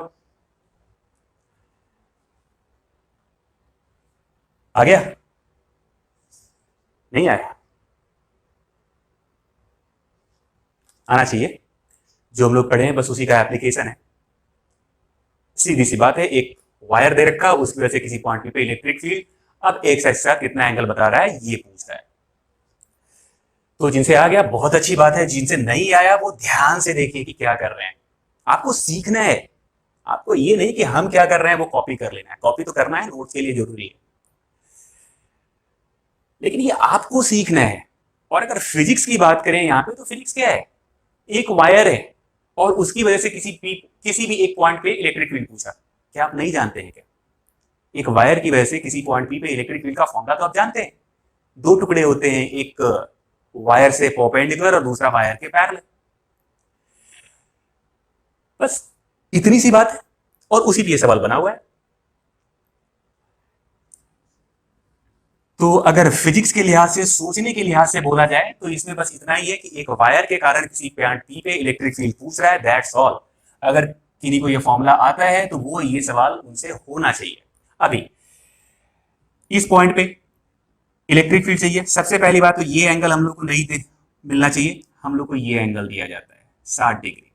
आ गया नहीं आया, आना चाहिए। जो हम लोग पढ़े हैं बस उसी का एप्लीकेशन है। सीधी सी बात है, एक वायर दे रखा, उसकी वजह से किसी पॉइंट पे इलेक्ट्रिक फील्ड, अब एक साइड से कितना एंगल बता रहा है ये पूछ रहा है। तो जिनसे आ गया बहुत अच्छी बात है, जिनसे नहीं आया वो ध्यान से देखिए कि क्या कर रहे हैं। आपको सीखना है, आपको ये नहीं कि हम क्या कर रहे हैं वो कॉपी कर लेना है। कॉपी तो करना है, नोट्स के लिए जरूरी है, लेकिन ये आपको सीखना है। और अगर फिजिक्स की बात करें यहाँ पे, तो फिजिक्स क्या है, एक वायर है और उसकी वजह से किसी भी एक पॉइंट पे इलेक्ट्रिक फील्ड पूछा। क्या आप नहीं जानते हैं क्या? एक वायर की वजह से किसी पॉइंट पी पे इलेक्ट्रिक फील्ड का फॉर्मूला तो आप जानते हैं। 2 टुकड़े होते हैं, एक वायर से परपेंडिकुलर और दूसरा वायर के पैरेलल। बस इतनी सी बात है, और उसी पे ये सवाल बना हुआ है। तो अगर फिजिक्स के लिहाज से, सोचने के लिहाज से बोला जाए तो इसमें बस इतना ही है कि एक वायर के कारण किसी पॉइंट पी पे इलेक्ट्रिक फील्ड पूछ रहा है, दैट्स ऑल। अगर किसी को ये फॉर्मूला आता है तो वो ये सवाल उनसे होना चाहिए। अभी इस पॉइंट पे इलेक्ट्रिक फील्ड चाहिए, सबसे पहली बात तो ये एंगल हम लोग को नहीं मिलना चाहिए, हम लोग को ये एंगल दिया जाता है 60 डिग्री,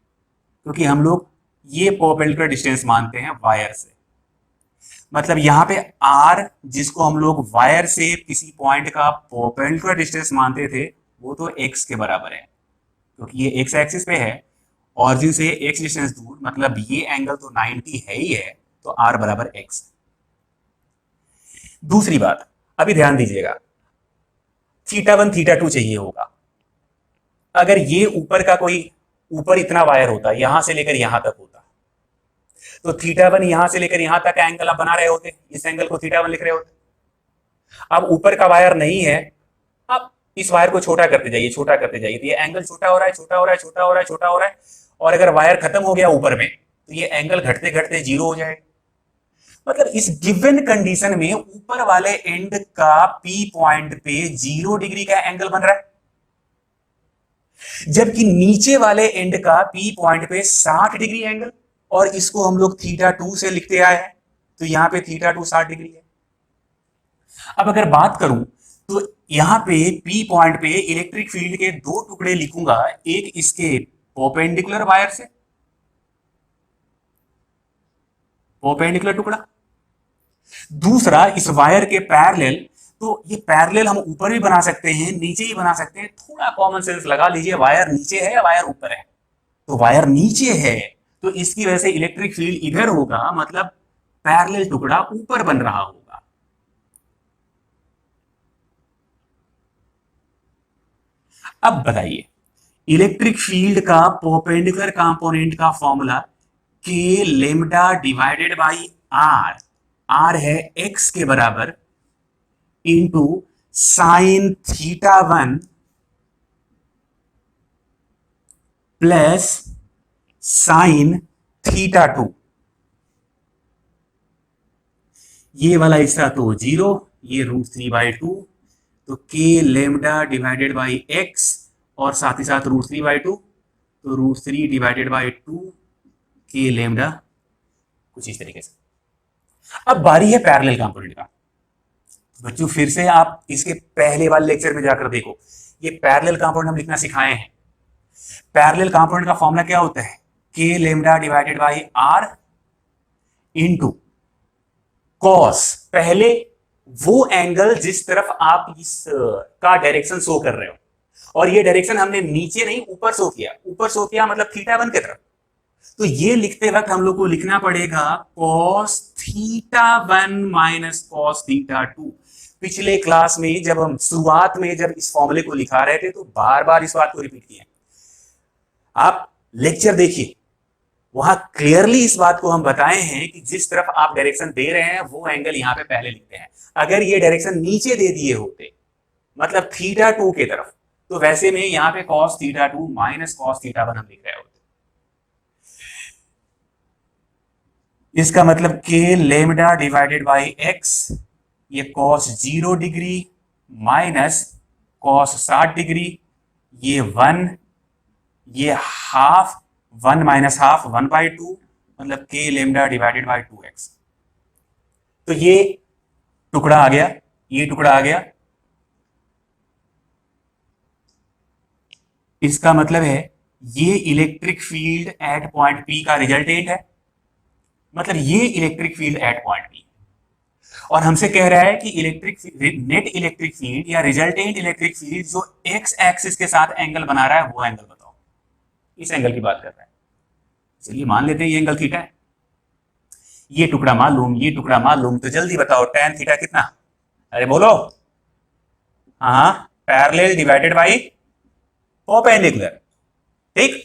क्योंकि हम लोग ये परपेंडिकुलर डिस्टेंस मानते हैं वायर से। मतलब यहाँ पे r, जिसको हम लोग वायर से किसी पॉइंट का परपेंडिकुलर डिस्टेंस मानते थे, वो तो x के बराबर है, क्योंकि ये x एक्सिस पे है, ऑरिजिन से x डिस्टेंस दूर, मतलब ये एंगल तो 90 है ही है, तो r बराबर x। दूसरी बात, अभी ध्यान दीजिएगा, θ1 θ2 चाहिए होगा। अगर ये ऊपर का कोई, ऊपर इतना वायर होता, यहां से लेकर यहां तक होता, तो θ1 यहां से लेकर यहां तक एंगल आप बना रहे होते, इस एंगल को θ1 लिख रहे होते। अब ऊपर का वायर नहीं है, अब इस वायर को छोटा करते जाइए, छोटा करते जाइए, तो ये एंगल छोटा हो रहा है, छोटा हो रहा है, छोटा हो रहा है, छोटा हो रहा है। और अगर वायर खत्म हो गया ऊपर में, तो ये एंगल घटते घटते 0 हो जाएगा। मतलब इस गिवन कंडीशन में ऊपर वाले एंड का P पॉइंट पे 0 डिग्री का एंगल बन रहा है, जबकि नीचे वाले एंड का P पॉइंट पे 60 डिग्री एंगल, और इसको हम लोग θ2 से लिखते आए हैं, तो यहां पे θ2 60 डिग्री है। अब अगर बात करूं तो यहां पे P पॉइंट पे इलेक्ट्रिक फील्ड के 2 टुकड़े लिखूंगा, एक इसके परपेंडिकुलर वायर से, परपेंडिकुलर टुकड़ा, दूसरा इस वायर के पैरेलल। तो ये पैरेलल हम ऊपर भी बना सकते हैं, नीचे ही बना सकते हैं, थोड़ा कॉमन सेंस लगा लीजिए। वायर नीचे है या वायर ऊपर है? तो वायर नीचे है, तो इसकी वजह से इलेक्ट्रिक फील्ड इधर होगा, मतलब पैरेलल टुकड़ा ऊपर बन रहा होगा। अब बताइए, इलेक्ट्रिक फील्ड का परपेंडिकुलर कंपोनेंट का formula k lambda divided by r, r है एक्स के बराबर, into sine theta one plus sine theta two. ये वाला हिस्सा तो जीरो, ये √3/2, तो K lambda divided by x और साथ ही साथ √3/2, तो √3/2 के लेमडा, कुछ इस तरीके से। अब बारी है पैरेलल कंपोनेंट का। बच्चों फिर से आप इसके पहले वाले लेक्चर में जाकर देखो, ये पैरेलल कंपोनेंट हम लिखना सिखाए हैं। पैरेलल कंपोनेंट का फॉर्मूला क्या होता है? के lambda divided by r into cos, पहले वो एंगल जिस तरफ आप इस का डायरेक्शन शो कर रहे हो, और ये डायरेक्शन हमने नीचे नहीं ऊपर शो किया, ऊपर शो किया मतलब θ1 की तरफ। तो ये लिखते वक्त हम लोग को लिखना पड़ेगा cos θ1 माइनस cos θ2। पिछले क्लास में जब हम शुरुआत में जब इस फॉर्मूले को लिखा रहे थे तो बार बार इस बात को रिपीट किया। आप लेक्चर देखिए, वहां क्लियरली इस बात को हम बताए हैं कि जिस तरफ आप डायरेक्शन दे रहे हैं वो एंगल यहां पे पहले लिखते हैं। अगर ये डायरेक्शन नीचे दे दिए होते, मतलब θ2 की तरफ, तो वैसे में यहां पे cos θ2 माइनस cos θ1 हम लिख रहे होते। इसका मतलब के लेमडा डिवाइडेड बाई एक्स, ये cos 0 degree minus cos 60 degree, ये 1, ये हाफ, 1 माइनस हाफ 1/2, मतलब के लेमडा डिवाइडेड बाई 2x। तो ये टुकड़ा आ गया, ये टुकड़ा आ गया। इसका मतलब है ये electric field at point P का रिजल्टेंट है, मतलब ये electric field at point P। और हमसे कह रहा है कि नेट इलेक्ट्रिक फील्ड या रिजल्टेंट इलेक्ट्रिक फील्ड जो एक्स एक्सिस के साथ एंगल बना रहा है वो एंगल बताओ। इस एंगल की बात कर रहा है। चलिए मान लेते हैं ये एंगल थीटा है, ये टुकड़ा मालूम, ये टुकड़ा मालूम, तो जल्दी बताओ tan थीटा कितना? अरे बोलो। हाँ, पैरेलल डिवाइडेड बाई परपेंडिकुलर, ठीक,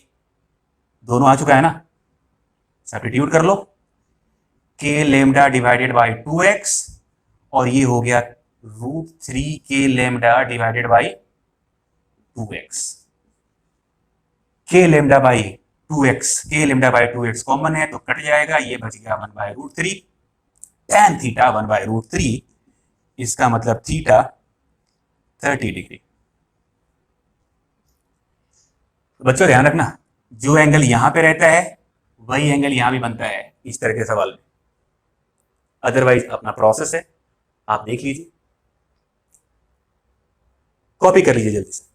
दोनों आ चुका है ना, सब्स्टिट्यूट कर लो, के लेमडा डिवाइडेड बाई 2x, और ये हो गया √3 के लेमडा डिवाइडेड बाई 2x। के लेमडा बाई 2x, के लेमडा बाई 2x कॉमन है तो कट जाएगा, ये बच गया 1/√3। tan थीटा 1/√3, इसका मतलब थीटा 30 डिग्री। बच्चों ध्यान रखना, जो एंगल यहां पे रहता है वही एंगल यहां भी बनता है इस तरह के सवाल में। अदरवाइज अपना प्रोसेस है, आप देख लीजिए, कॉपी कर लीजिए जल्दी से।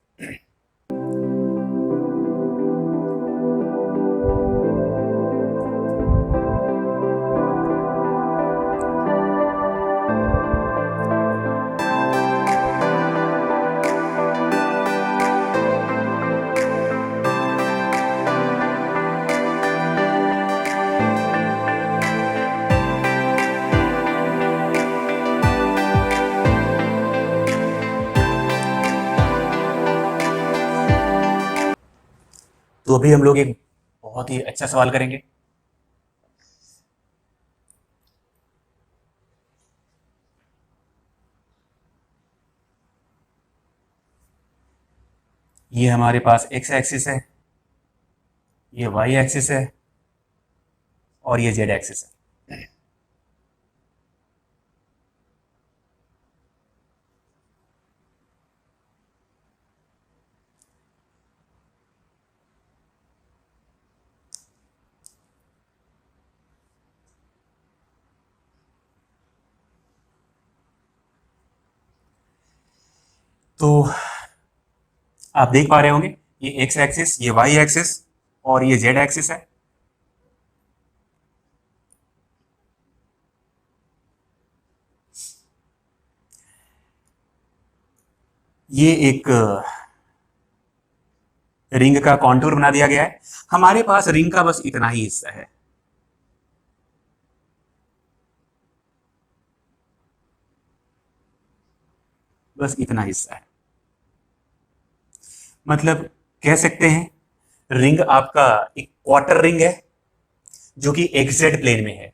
तो अभी हम लोग एक बहुत ही अच्छा सवाल करेंगे। ये हमारे पास एक्स एक्सिस है, ये वाई एक्सिस है, और ये जेड एक्सिस है। तो आप देख पा रहे होंगे, ये एक्स एक्सिस, ये वाई एक्सिस, और ये जेड एक्सिस है। ये एक रिंग का कॉन्टूर बना दिया गया है। हमारे पास रिंग का बस इतना ही हिस्सा है, बस इतना हिस्सा है। मतलब कह सकते हैं रिंग आपका एक क्वार्टर रिंग है जो कि एक्सजेड प्लेन में है।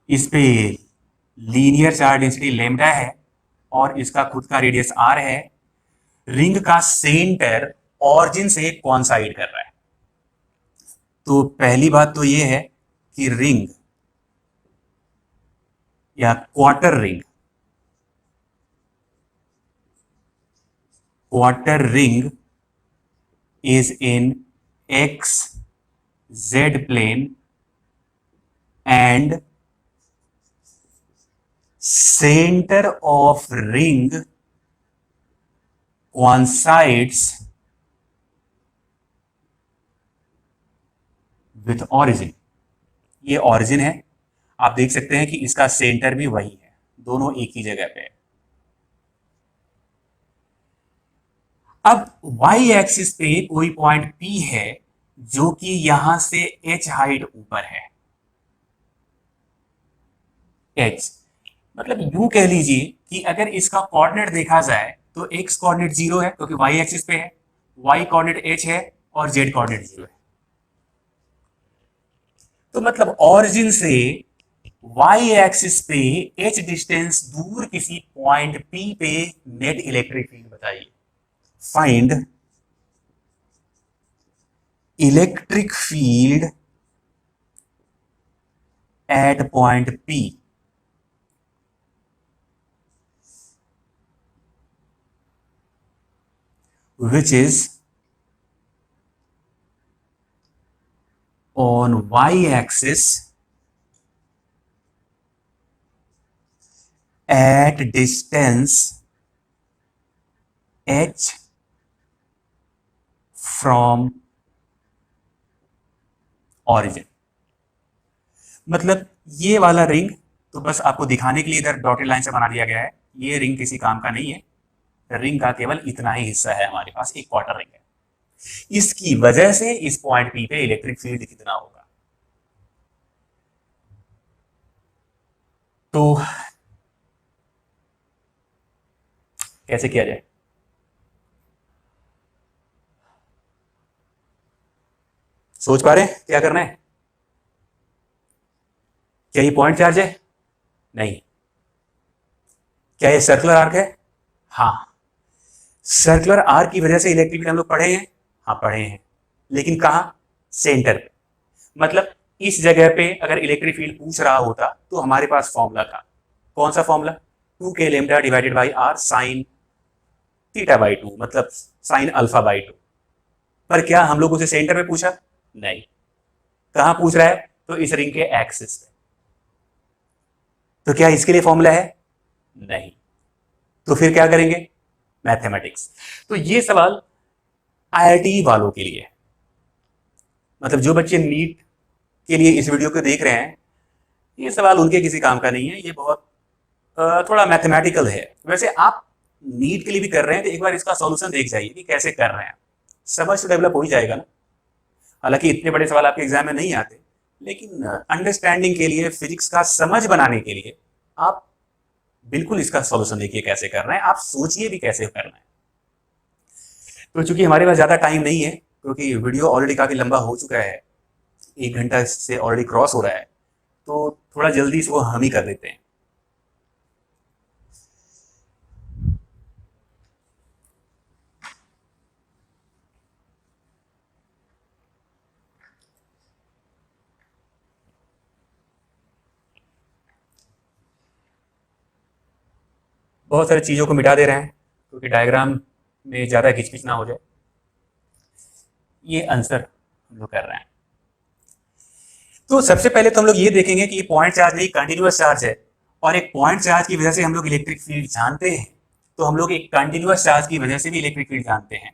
इस पे लीनियर चार्ज डेंसिटी लैम्डा है और इसका खुद का रेडियस आर है। रिंग का सेंटर ऑरिजिन से कॉन्साइड कर रहा है। तो पहली बात तो ये है कि रिंग या quarter ring is in XZ plane and center of ring coincides with origin। ये origin है, आप देख सकते हैं कि इसका सेंटर भी वही है, दोनों एक ही जगह पे है। अब y एक्सिस पे कोई पॉइंट P है जो कि यहां से h हाइट ऊपर है। h मतलब यूं कह लीजिए कि अगर इसका कोऑर्डिनेट देखा जाए तो x कोऑर्डिनेट 0 है क्योंकि y एक्सिस पे है, y कोऑर्डिनेट h है और z कोऑर्डिनेट 0 है। तो मतलब ऑरिजिन से y एक्सिस पे h डिस्टेंस दूर किसी पॉइंट P पे नेट इलेक्ट्रिक फील्ड बताइए। Find electric field at point P। which is on y-axis at distance h from origin। मतलब ये वाला रिंग तो बस आपको दिखाने के लिए इधर डॉटेड लाइन से बना दिया गया है। ये रिंग किसी काम का नहीं है, रिंग का केवल इतना ही हिस्सा है हमारे पास, एक क्वार्टर रिंग है। इसकी वजह से इस पॉइंट पी पे इलेक्ट्रिक फील्ड कितना होगा। तो कैसे किया जाए? सोच पा रहे हैं क्या करना है? क्या ये पॉइंट चार्ज है? नहीं। क्या ये सर्कुलर आर्क है? हाँ। सर्कुलर आर्क की वजह से इलेक्ट्रिक फील्ड हम लोग पढ़े हैं, हाँ पढ़े हैं, लेकिन कहां? सेंटर पे। मतलब इस जगह पे अगर इलेक्ट्रिक फील्ड पूछ रहा होता तो हमारे पास फॉर्मूला था। कौन सा formula? 2k lambda divided by r sine theta by 2, मतलब साइन अल्फा बाई 2। पर क्या हम लोग उसे सेंटर पे पूछा? नहीं। कहां पूछ रहा है? तो इस रिंग के एक्सिस पे। तो क्या इसके लिए फॉर्मूला है? नहीं। तो फिर क्या करेंगे? मैथमेटिक्स। तो ये सवाल आईआईटी वालों के लिए, मतलब जो बच्चे नीट के लिए इस वीडियो को देख रहे हैं, ये सवाल उनके किसी काम का नहीं है। ये बहुत थोड़ा मैथमेटिकल है। वैसे आप नीट के लिए भी कर रहे हैं तो एक बार इसका सॉल्यूशन देख जाइए कि कैसे कर रहे हैं, समझ तो डेवलप हो ही जाएगा ना। हालांकि इतने बड़े सवाल आपके एग्जाम में नहीं आते, लेकिन अंडरस्टैंडिंग के लिए, फिजिक्स का समझ बनाने के लिए आप बिल्कुल इसका सॉल्यूशन देखिए कैसे करना है, आप सोचिए भी कैसे करना है। तो चूंकि हमारे पास ज़्यादा टाइम नहीं है, क्योंकि वीडियो ऑलरेडी काफ़ी लंबा हो चुका है, 1 घंटा से ऑलरेडी क्रॉस हो रहा है, तो थोड़ा जल्दी इसको हम ही कर देते हैं। बहुत सारी चीज़ों को मिटा दे रहे हैं क्योंकि डायग्राम में ज़्यादा खिंचपिच ना हो जाए। ये आंसर हम लोग कर रहे हैं। तो सबसे पहले तो हम लोग ये देखेंगे कि ये पॉइंट चार्ज नहीं, कंटिन्यूअस चार्ज है, और एक पॉइंट चार्ज की वजह से हम लोग इलेक्ट्रिक फील्ड जानते हैं, तो हम लोग एक कंटिन्यूअस चार्ज की वजह से भी इलेक्ट्रिक फील्ड जानते हैं।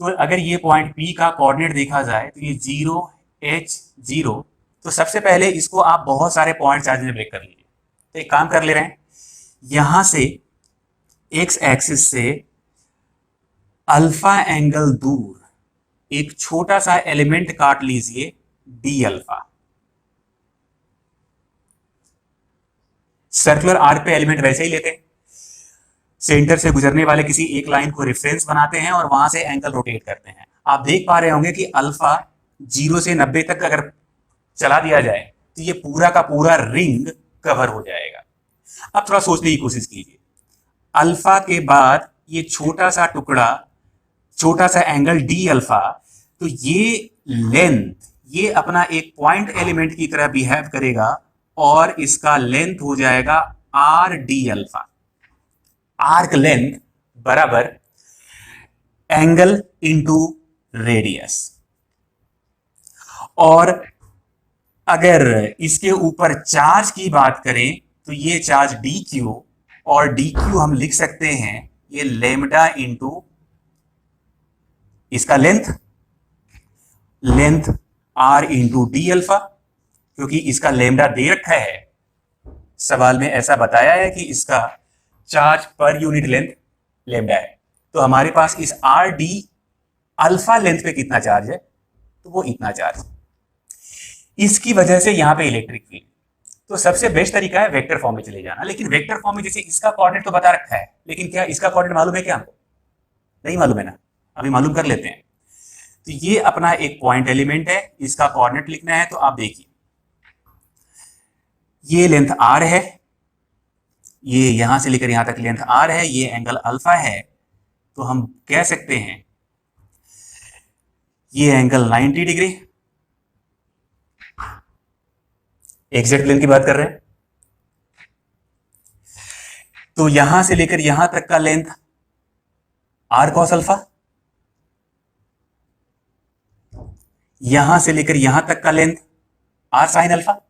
तो अगर ये पॉइंट P का कोऑर्डिनेट देखा जाए तो ये 0 H 0, तो सबसे पहले इसको आप बहुत सारे पॉइंट चार्ज में ब्रेक कर लीजिए। तो एक काम कर ले रहे हैं, यहां से एक्स एक्सिस से अल्फा एंगल दूर एक छोटा सा एलिमेंट काट लीजिए डी अल्फा। सर्कुलर आर्क पे एलिमेंट वैसे ही लेते हैं, सेंटर से गुजरने वाले किसी एक लाइन को रेफरेंस बनाते हैं और वहां से एंगल रोटेट करते हैं। आप देख पा रहे होंगे कि अल्फा 0 से 90 तक अगर चला दिया जाए तो ये पूरा का पूरा रिंग कवर हो जाएगा। अब थोड़ा सोचने की कोशिश कीजिए, अल्फा के बाद ये छोटा सा टुकड़ा, छोटा सा एंगल डी अल्फा, तो ये लेंथ, ये अपना एक पॉइंट एलिमेंट की तरह बिहेव करेगा और इसका लेंथ हो जाएगा are d alpha. Arc length बराबर एंगल इंटू रेडियस। और अगर इसके ऊपर चार्ज की बात करें तो ये चार्ज डी क्यू, और डी क्यू हम लिख सकते हैं ये लेमडा इंटू इसका length r into d alpha, क्योंकि इसका लेमडा दे रखा है, सवाल में ऐसा बताया है कि इसका charge per unit length lambda है। तो हमारे पास इस आर डी अल्फा लेंथ पे कितना चार्ज है, तो वो इतना चार्ज। इसकी वजह से यहां पे इलेक्ट्रिक फील्ड, तो सबसे बेस्ट तरीका है वेक्टर फॉर्म में चले जाना। लेकिन वेक्टर फॉर्म में जैसे इसका कोऑर्डिनेट तो बता रखा है, लेकिन क्या इसका कोऑर्डिनेट मालूम है क्या हमको? नहीं मालूम है ना, अभी मालूम कर लेते हैं। तो ये अपना एक पॉइंट एलिमेंट है, इसका कोऑर्डिनेट लिखना है, तो आप देखिए ये लेंथ आर है, ये यहां से लेकर यहां तक लेंथ आर है, ये एंगल अल्फा है, तो हम कह सकते हैं ये एंगल 90 डिग्री, एग्जैक्ट लेंथ की बात कर रहे हैं। तो यहां से लेकर यहां तक का लेंथ आर कॉस अल्फा, यहां से लेकर यहां तक का लेंथ आर साइन अल्फा,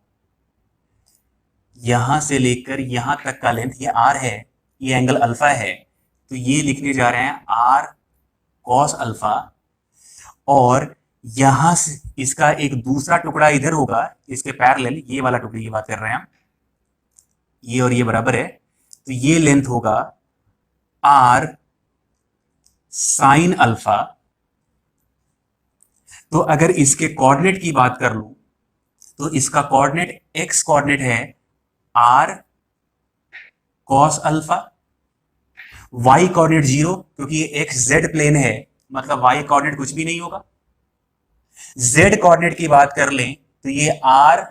यहां से लेकर यहां तक का लेंथ ये आर है, ये एंगल अल्फा है, तो ये लिखने जा रहे हैं आर कॉस अल्फा। और यहां से इसका एक दूसरा टुकड़ा इधर होगा, इसके पैरेलल, ये वाला टुकड़ा की बात कर रहे हैं हम, ये और ये बराबर है, तो ये लेंथ होगा आर साइन अल्फा। तो अगर इसके कोऑर्डिनेट की बात कर लूं तो इसका कोऑर्डिनेट एक्स कोऑर्डिनेट है r cos alpha, y coordinate 0, क्योंकि ये एक्स जेड प्लेन है, मतलब वाई कोऑर्डिनेट कुछ भी नहीं होगा। जेड कोऑर्डिनेट की बात कर लें तो ये आर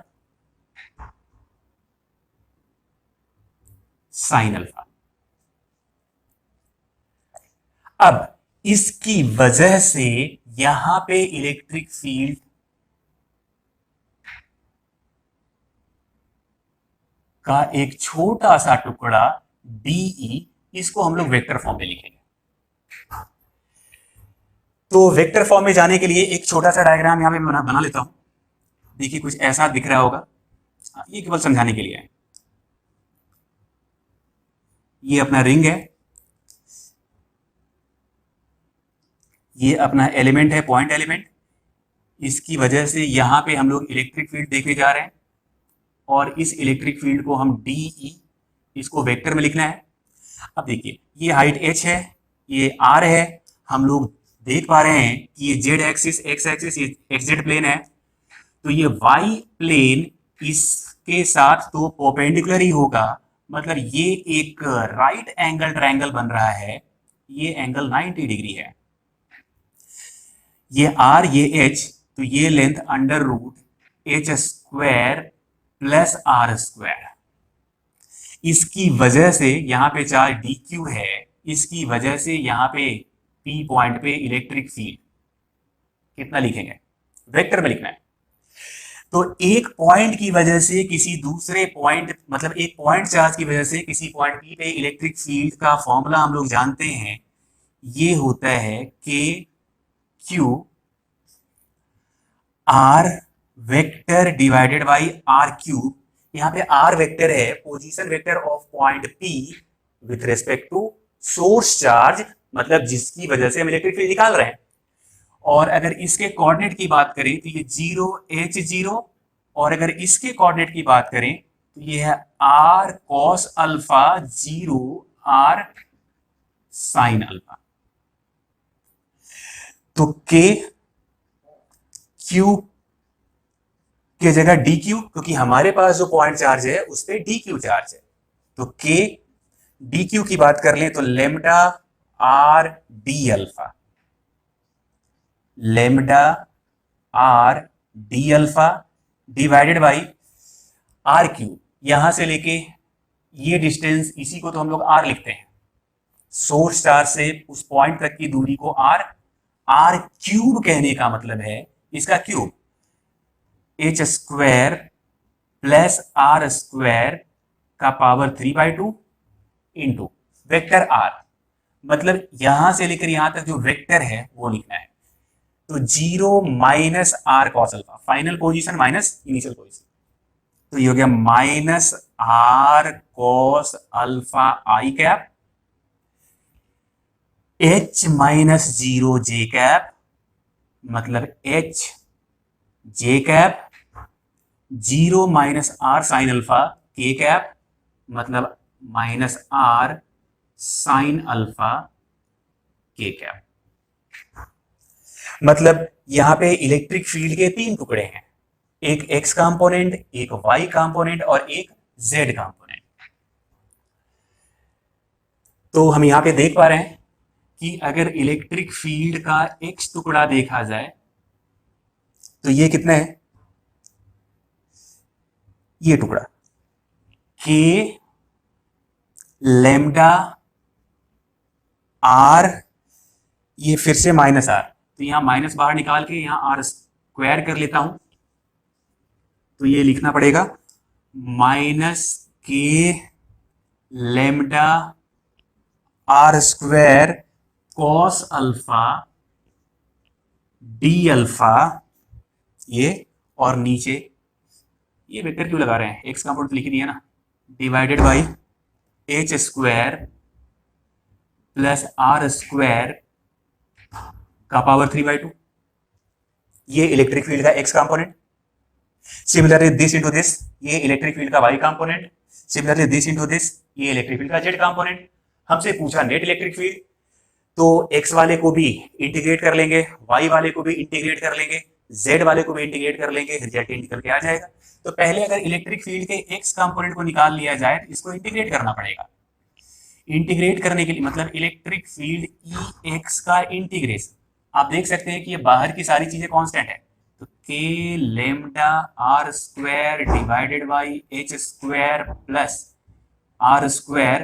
साइन अल्फा। अब इसकी वजह से यहां पे इलेक्ट्रिक फील्ड का एक छोटा सा टुकड़ा डीई, इसको हम लोग वेक्टर फॉर्म में लिखेंगे। तो वेक्टर फॉर्म में जाने के लिए एक छोटा सा डायग्राम यहां पे मैं बना लेता हूं। देखिए कुछ ऐसा दिख रहा होगा, ये केवल समझाने के लिए है। ये अपना रिंग है, ये अपना एलिमेंट है, पॉइंट एलिमेंट। इसकी वजह से यहां पे हम लोग इलेक्ट्रिक फील्ड देखने जा रहे हैं, और इस इलेक्ट्रिक फील्ड को हम डीई, इसको वेक्टर में लिखना है। अब देखिए ये हाइट h है, ये r है, हम लोग देख पा रहे हैं कि ये जेड एक्सिस, एक्स एक्सिस, ये एक्स जेड प्लेन है, तो ये वाई प्लेन इसके साथ तो परपेंडिकुलर ही होगा, मतलब ये एक राइट एंगल ट्रायंगल बन रहा है, ये एंगल 90 डिग्री है। ये r, ये h, तो ये length under root h square प्लस r स्क्वायर। इसकी वजह से यहां पे चार्ज dq है, इसकी वजह से यहां पे P पॉइंट पे इलेक्ट्रिक फील्ड कितना लिखेंगे, वेक्टर में लिखना है। तो एक पॉइंट की वजह से किसी दूसरे पॉइंट, मतलब एक पॉइंट चार्ज की वजह से किसी पॉइंट P पे इलेक्ट्रिक फील्ड का फॉर्मूला हम लोग जानते हैं, ये होता है k q r vector divided by r cube. यहाँ पे आर वेक्टर है position vector of point P with respect to source charge, मतलब जिसकी वजह से हम इलेक्ट्रिक फील्ड निकाल रहे हैं। और अगर इसके कोऑर्डिनेट की बात करें तो ये 0 h0, और अगर इसके कोऑर्डिनेट की बात करें तो ये है r cos alpha 0 r sin alpha. तो k q की जगह dq, क्योंकि हमारे पास जो पॉइंट चार्ज है उस पर dq चार्ज है, तो के डी क्यू की बात कर लें तो lambda r d alpha, lambda r d alpha divided by r q, यहां से लेके ये डिस्टेंस, इसी को तो हम लोग आर लिखते हैं, सोर्स स्टार से उस पॉइंट तक की दूरी को आर, आर क्यूब कहने का मतलब है इसका cube, H square plus are square का पावर 3/2 इंटू वेक्टर आर, मतलब यहां से लेकर यहां तक जो वेक्टर है वो लिखना है। तो 0 minus R cos alpha, final position minus initial position, तो ये हो गया minus R cos alpha I cap H minus 0 J cap, मतलब H J cap, 0 minus R sine alpha K cap, मतलब minus R sine alpha K cap. मतलब यहां पे इलेक्ट्रिक फील्ड के 3 टुकड़े हैं, एक एक्स कंपोनेंट, एक वाई कंपोनेंट और एक जेड कंपोनेंट। तो हम यहां पे देख पा रहे हैं कि अगर इलेक्ट्रिक फील्ड का एक्स टुकड़ा देखा जाए तो ये कितना है, ये टुकड़ा के लेमडा आर, ये फिर से माइनस आर, तो यहां माइनस बाहर निकाल के यहां आर स्क्वायर कर लेता हूं, तो ये लिखना पड़ेगा minus K lambda R square cos alpha D alpha, ये, और नीचे ये वेक्टर क्यों लगा रहे हैं, एक्स कंपोनेंट लिख दिया ना, divided by H square plus are square का पावर 3/2, ये इलेक्ट्रिक फील्ड का X component. Similarly this into this, ये इलेक्ट्रिक फील्ड का Y component. Similarly this into this, ये इलेक्ट्रिक फील्ड का जेड कंपोनेंट। हमसे पूछा नेट इलेक्ट्रिक फील्ड, तो एक्स वाले को भी इंटीग्रेट कर लेंगे, वाई वाले को भी इंटीग्रेट कर लेंगे, जेड वाले को भी इंटीग्रेट कर लेंगे, रिजल्ट निकल के आ जाएगा। तो पहले अगर इलेक्ट्रिक फील्ड के एक्स कंपोनेंट को निकाल लिया जाए तो इसको इंटीग्रेट करना पड़ेगा। इंटीग्रेट करने के लिए मतलब इलेक्ट्रिक फील्ड ई एक्स का इंटीग्रेशन, आप देख सकते हैं कि ये बाहर की सारी चीजें कांस्टेंट है, तो K lambda R square divided by H square plus are square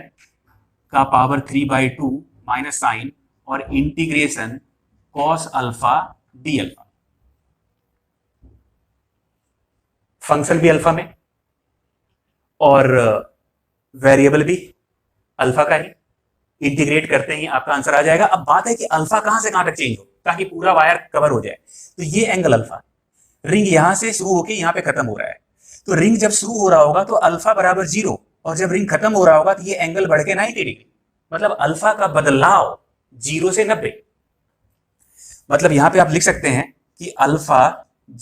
का पावर 3/2 माइनस साइन और integration cos alpha D alpha, function भी अल्फा में और वेरिएबल भी अल्फा का ही, इंटीग्रेट करते ही आपका आंसर आ जाएगा। अब बात है कि अल्फा कहां से कहां तक चेंज हो ताकि पूरा वायर कवर हो जाए, तो ये एंगल अल्फा, रिंग यहां से शुरू होकर यहां पे खत्म हो रहा है, तो रिंग जब शुरू हो रहा होगा तो अल्फा बराबर 0, और जब रिंग खत्म हो रहा होगा तो ये एंगल बढ़ के 90 डिग्री, मतलब अल्फा का बदलाव 0 से 90, मतलब यहां पे आप लिख सकते हैं कि अल्फा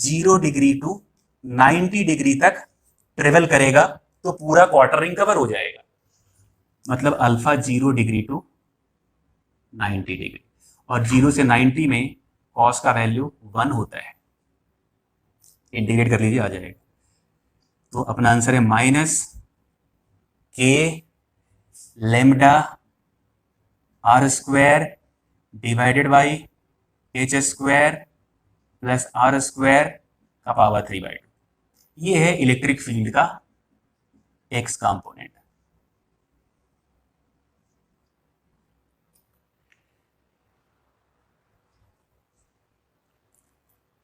0 डिग्री टू 90 डिग्री तक ट्रेवल करेगा तो पूरा क्वार्टर रिंग कवर हो जाएगा, मतलब अल्फा 0 डिग्री टू 90 डिग्री, और 0 से 90 में कॉस का वैल्यू 1 होता है, इंटीग्रेट कर लीजिए आ जाएगा। तो अपना आंसर है minus K lambda R square divided by H square plus are square का पावर 3/2, ये है इलेक्ट्रिक फील्ड का एक्स कंपोनेंट।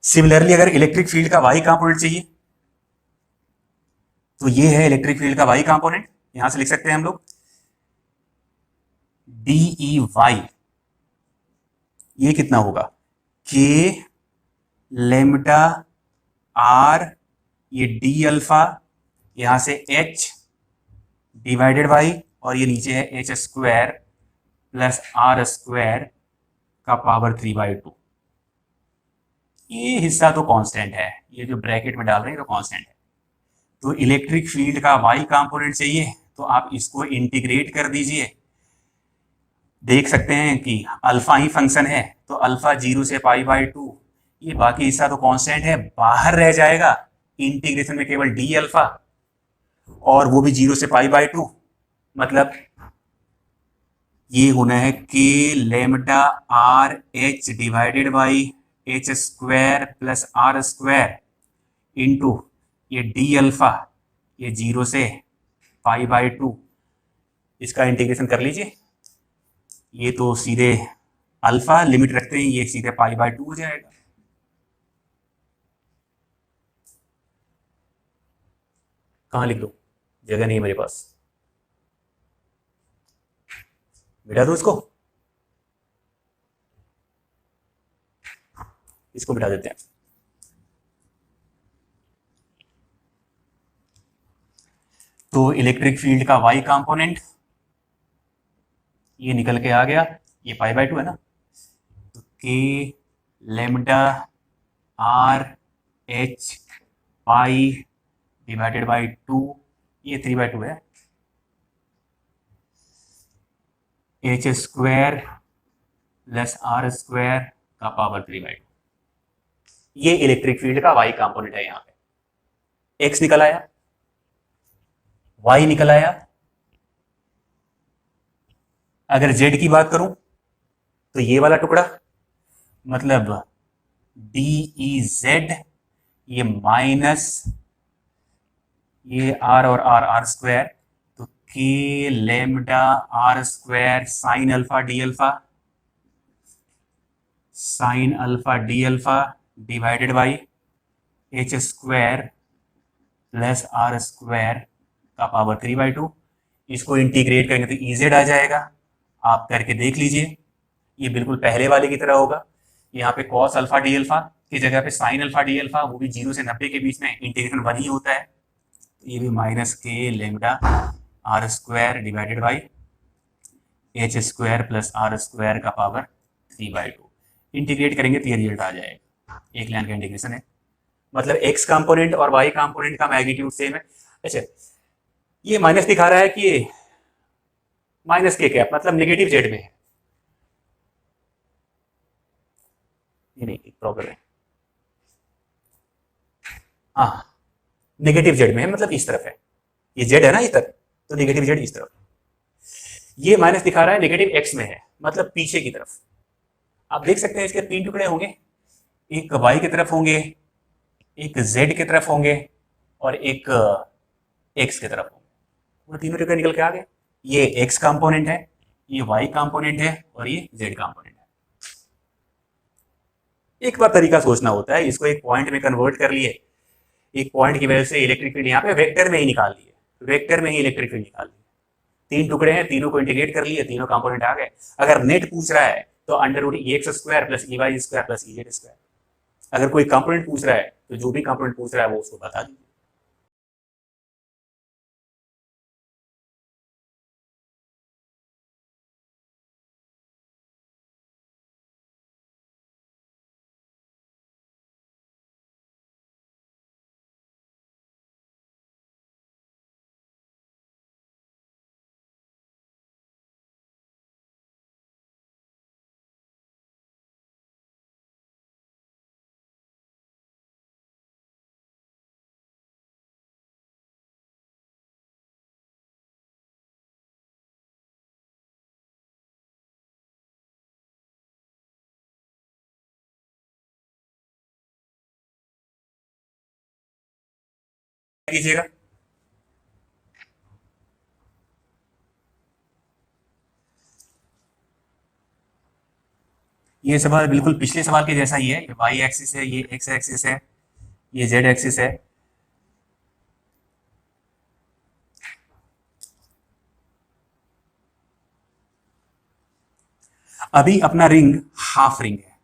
सिमिलरली अगर इलेक्ट्रिक फील्ड का वाई कंपोनेंट चाहिए तो ये है इलेक्ट्रिक फील्ड का वाई कंपोनेंट, यहां से लिख सकते हैं हम लोग डी वाई, ये कितना होगा के लेमडा आर, ये डी अल्फा, यहां से एच डिवाइडेड बाई, और ये नीचे है H square plus are square का पावर 3/2, ये हिस्सा तो कांस्टेंट है, ये जो ब्रैकेट में डाल रहे हैं तो कांस्टेंट है। तो इलेक्ट्रिक फील्ड का वाई कंपोनेंट चाहिए तो आप इसको इंटीग्रेट कर दीजिए, देख सकते हैं कि अल्फा ही फंक्शन है, तो अल्फा 0 से π/2, ये बाकी हिस्सा तो कांस्टेंट है, बाहर रह जाएगा इंटीग्रेशन में केवल डी अल्फा, और वो भी 0 से π/2, मतलब ये होना है के lambda R H divided by H square plus are square into ये डी अल्फा, ये 0 से π/2, इसका इंटीग्रेशन कर लीजिए। ये तो सीधे अल्फा लिमिट रखते हैं, ये सीधे π/2 हो जाएगा। कहाँ लिख दो, जगह नहीं है मेरे पास, मिटा दो इसको मिटा देते हैं। तो इलेक्ट्रिक फील्ड का y कंपोनेंट ये निकल के आ गया, ये π/2 है ना, तो K lambda R H pi divided by 2, ये 3/2 है, H square plus are square का पावर 3/2। ये इलेक्ट्रिक फील्ड का y कंपोनेंट है। यहां पे x निकल आया, y निकल आया। अगर z की बात करूं तो ये वाला टुकड़ा, मतलब DEZ, ये माइनस ये r और r स्क्वायर, तो K lambda R square sine alpha D alpha divided by H square plus are square का पावर 3/2। इसको इंटीग्रेट करेंगे तो EZ आ जाएगा, आप करके देख लीजिए। ये बिल्कुल पहले वाले की तरह होगा। यहाँ पे कॉस अल्फा डी अल्फा की जगह पे साइन अल्फा डी अल्फा, वो भी 0 से 90 के बीच में, इंटीग्रेशन 1 ही होता है। तो ये भी minus K lambda R square divided by H square plus are square का पावर 3/2। इंटीग्रेट करेंगे तो ये रिजल्ट आ जाएगा। एक लाइन का इंटीग्रेशन है, मतलब एक्स कंपोनेंट और वाई कंपोनेंट का मैग्नीट्यूड सेम है। अच्छा, ये माइनस दिखा रहा है कि माइनस के कैप, मतलब नेगेटिव जेड में है। ये नहीं, एक प्रॉब्लम है, हाँ नेगेटिव जेड में है, मतलब इस तरफ है। ये जेड है ना इस तरफ, तो नेगेटिव जेड इस तरफ। ये माइनस दिखा रहा है नेगेटिव एक्स में है, मतलब पीछे की तरफ। आप देख सकते हैं इसके 3 टुकड़े होंगे, एक वाई की तरफ होंगे, एक जेड की तरफ होंगे और एक एक्स की तरफ होंगे। वो तीनों टुकड़े निकल के आ गए। ये एक्स कंपोनेंट है, ये वाई कंपोनेंट है और ये जेड कंपोनेंट है। एक बार तरीका सोचना होता है, इसको एक पॉइंट में कन्वर्ट कर लिए, एक पॉइंट की वजह से इलेक्ट्रिक फील्ड यहाँ पे वेक्टर में ही निकाल लिए, वेक्टर में ही इलेक्ट्रिक फील्ड निकाल लिए। 3 टुकड़े हैं, तीनों को इंटीग्रेट कर लिए, तीनों कंपोनेंट आ गए। अगर नेट पूछ रहा है तो √EX² plus EY² plus EZ²। अगर कोई कंपोनेंट पूछ रहा है तो जो भी कंपोनेंट पूछ रहा है वो उसको बता दीजिए। कीजिएगा। ये सवाल बिल्कुल पिछले सवाल के जैसा ही है। ये वाई एक्सिस है, ये एक्स एक्सिस है, ये जेड एक्सिस है। अभी अपना रिंग हाफ रिंग है,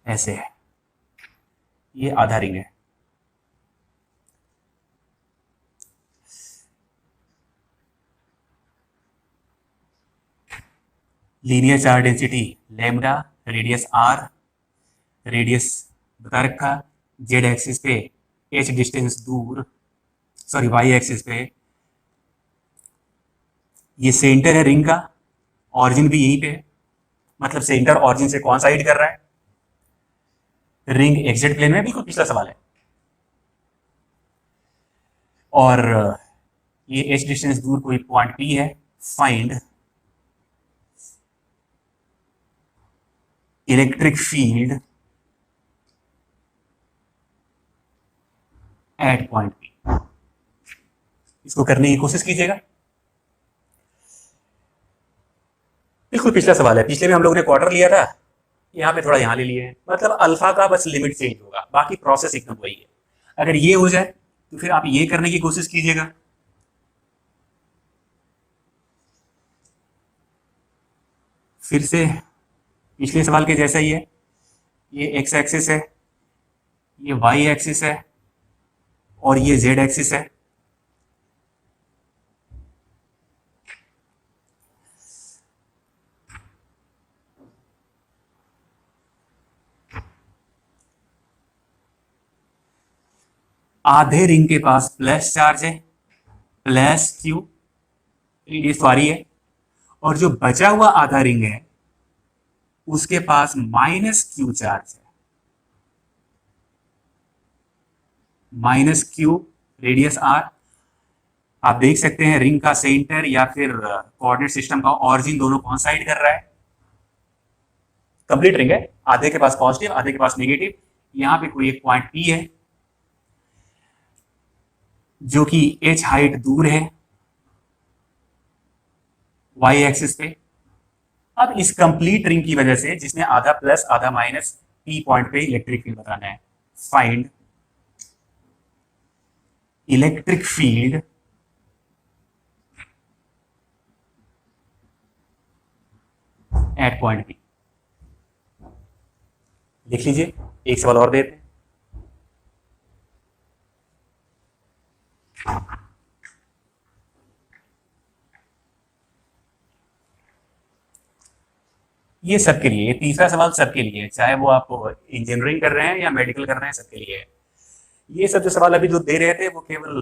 ऐसे है, ये आधा रिंग है। Linear charge density lambda, radius R, radius बता रखा, जेड एक्सिस पे एच डिस्टेंस दूर, सॉरी वाई एक्सिस पे ये सेंटर है रिंग का, ऑरिजिन भी यहीं पे है, मतलब सेंटर ऑरिजिन से कौन सा हिट कर रहा है, रिंग एक्जेड प्लेन में, बिल्कुल पिछला सवाल है। और ये h डिस्टेंस दूर कोई पॉइंट P है, find electric field at point P। इसको करने की कोशिश कीजिएगा। बिल्कुल पिछला सवाल है, पिछले में हम लोग ने क्वार्टर लिया था, यहाँ पे थोड़ा यहाँ ले लिए हैं, मतलब अल्फा का बस लिमिट चेंज होगा, बाकी प्रोसेस एकदम वही है। अगर ये हो जाए तो फिर आप ये करने की कोशिश कीजिएगा। फिर से पिछले सवाल के जैसा ही है, ये एक्स एक्सिस है, ये वाई एक्सिस है और ये जेड एक्सिस है। आधे रिंग के पास प्लस चार्ज है, प्लस क्यू, ये सॉरी है, और जो बचा हुआ आधा रिंग है उसके पास माइनस क्यू चार्ज है, माइनस क्यू, रेडियस आर। आप देख सकते हैं रिंग का सेंटर या फिर कोऑर्डिनेट सिस्टम का ऑरिजिन दोनों कौन साइड कर रहा है। कंप्लीट रिंग है, आधे के पास पॉजिटिव, आधे के पास नेगेटिव। यहां पे कोई एक पॉइंट P है जो कि h हाइट दूर है y एक्सिस पे। अब इस कंप्लीट रिंग की वजह से, जिसमें आधा प्लस आधा माइनस, P पॉइंट पे इलेक्ट्रिक फील्ड बताना है। Find electric field at point P। लिख लीजिए, एक सवाल और देते हैं। ये सबके लिए, ये तीसरा सवाल सबके लिए है, चाहे वो आप इंजीनियरिंग कर रहे हैं या मेडिकल कर रहे हैं, सबके लिए है। ये सब जो सवाल अभी जो दे रहे थे वो केवल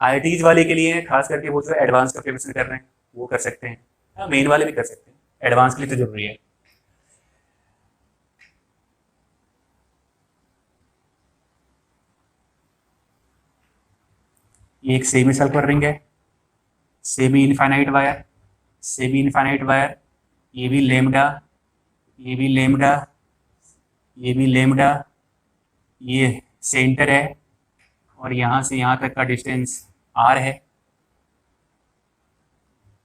IITs वाले के लिए है, खास करके वो जो एडवांस का प्रिपरेशन कर रहे हैं वो कर सकते हैं। हाँ, मेन वाले भी कर सकते हैं, एडवांस के लिए तो जरूरी है। ये एक सेमी सर्कुलर रिंग है, semi infinite wire, semi infinite wire, ये भी लेमडा, ये भी लेमडा, ये भी लेमडा, ये सेंटर है और यहां से यहां तक का डिस्टेंस r है,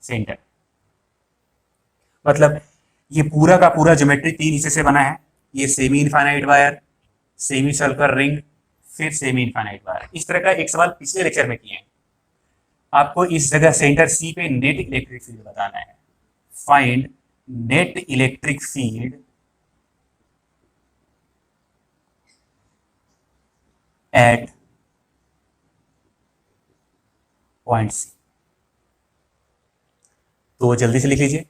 सेंटर। मतलब ये पूरा का पूरा ज्योमेट्री 3 हिस्से से बना है। ये semi infinite wire, semi circular ring, फिर सेमी इनफाइनाइट वायर। इस तरह का एक सवाल पिछले लेक्चर में किए हैं। आपको इस जगह सेंटर C पे नेट इलेक्ट्रिक फील्ड बताना है। Find net electric field at point C। तो जल्दी से लिख लीजिए।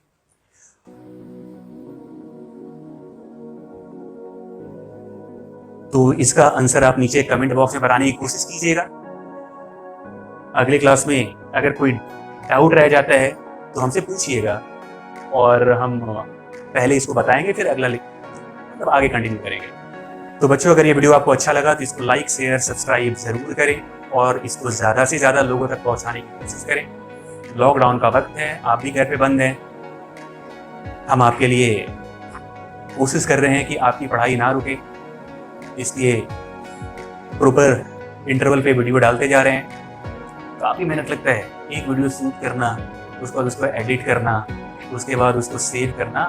तो इसका आंसर आप नीचे कमेंट बॉक्स में बनाने की कोशिश कीजिएगा। अगले क्लास में अगर कोई डाउट रह जाता है तो हमसे पूछिएगा और हम पहले इसको बताएंगे, फिर अगला मतलब आगे कंटिन्यू करेंगे। तो बच्चों, अगर ये वीडियो आपको अच्छा लगा तो इसको लाइक, शेयर, सब्सक्राइब जरूर करें और इसको ज़्यादा से ज़्यादा लोगों तक पहुंचाने की कोशिश करें। लॉकडाउन का वक्त है, आप भी घर पे बंद हैं, हम आपके लिए कोशिश कर रहे हैं कि आपकी पढ़ाई ना रुके, इसलिए प्रॉपर इंटरवल पे वीडियो डालते जा रहे हैं। काफ़ी मेहनत लगता है, एक वीडियो शूट करना, उसके बाद उसको एडिट करना, उसके बाद उसको सेव करना,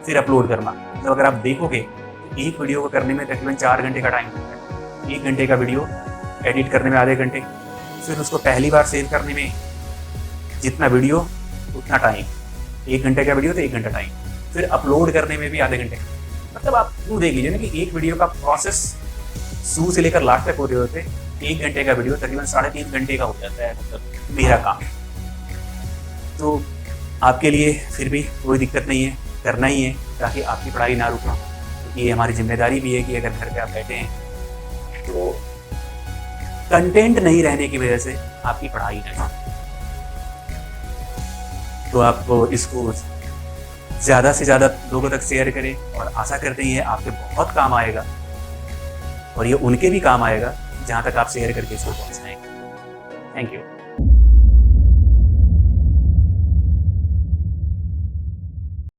फिर अपलोड करना। तो अगर आप देखोगे तो एक वीडियो को करने में तकरीबन 4 घंटे का टाइम लगता है। 1 घंटे का वीडियो एडिट करने में आधे घंटे, फिर उसको पहली बार सेव करने में जितना वीडियो उतना टाइम, 1 घंटे का वीडियो तो 1 घंटा टाइम, फिर अपलोड करने में भी आधे घंटे। मतलब आप यूँ देख लीजिए ना कि एक वीडियो का प्रोसेस शुरू से लेकर लास्ट तक होते होते 1 घंटे का वीडियो तकरीबन 3.5 घंटे का हो जाता है, मतलब मेरा काम। तो आपके लिए फिर भी कोई दिक्कत नहीं है, करना ही है ताकि आपकी पढ़ाई ना रुके। तो ये हमारी जिम्मेदारी भी है कि अगर घर पे आप बैठे हैं तो कंटेंट नहीं रहने की वजह से आपकी पढ़ाई ना रुके। तो आपको इसको ज़्यादा से ज़्यादा लोगों तक शेयर करें और आशा करते हैं आपके बहुत काम आएगा। और ये उनके भी काम आएगा जहाँ तक आप शेयर करके इसको पहुँचाएंगे। Thank you.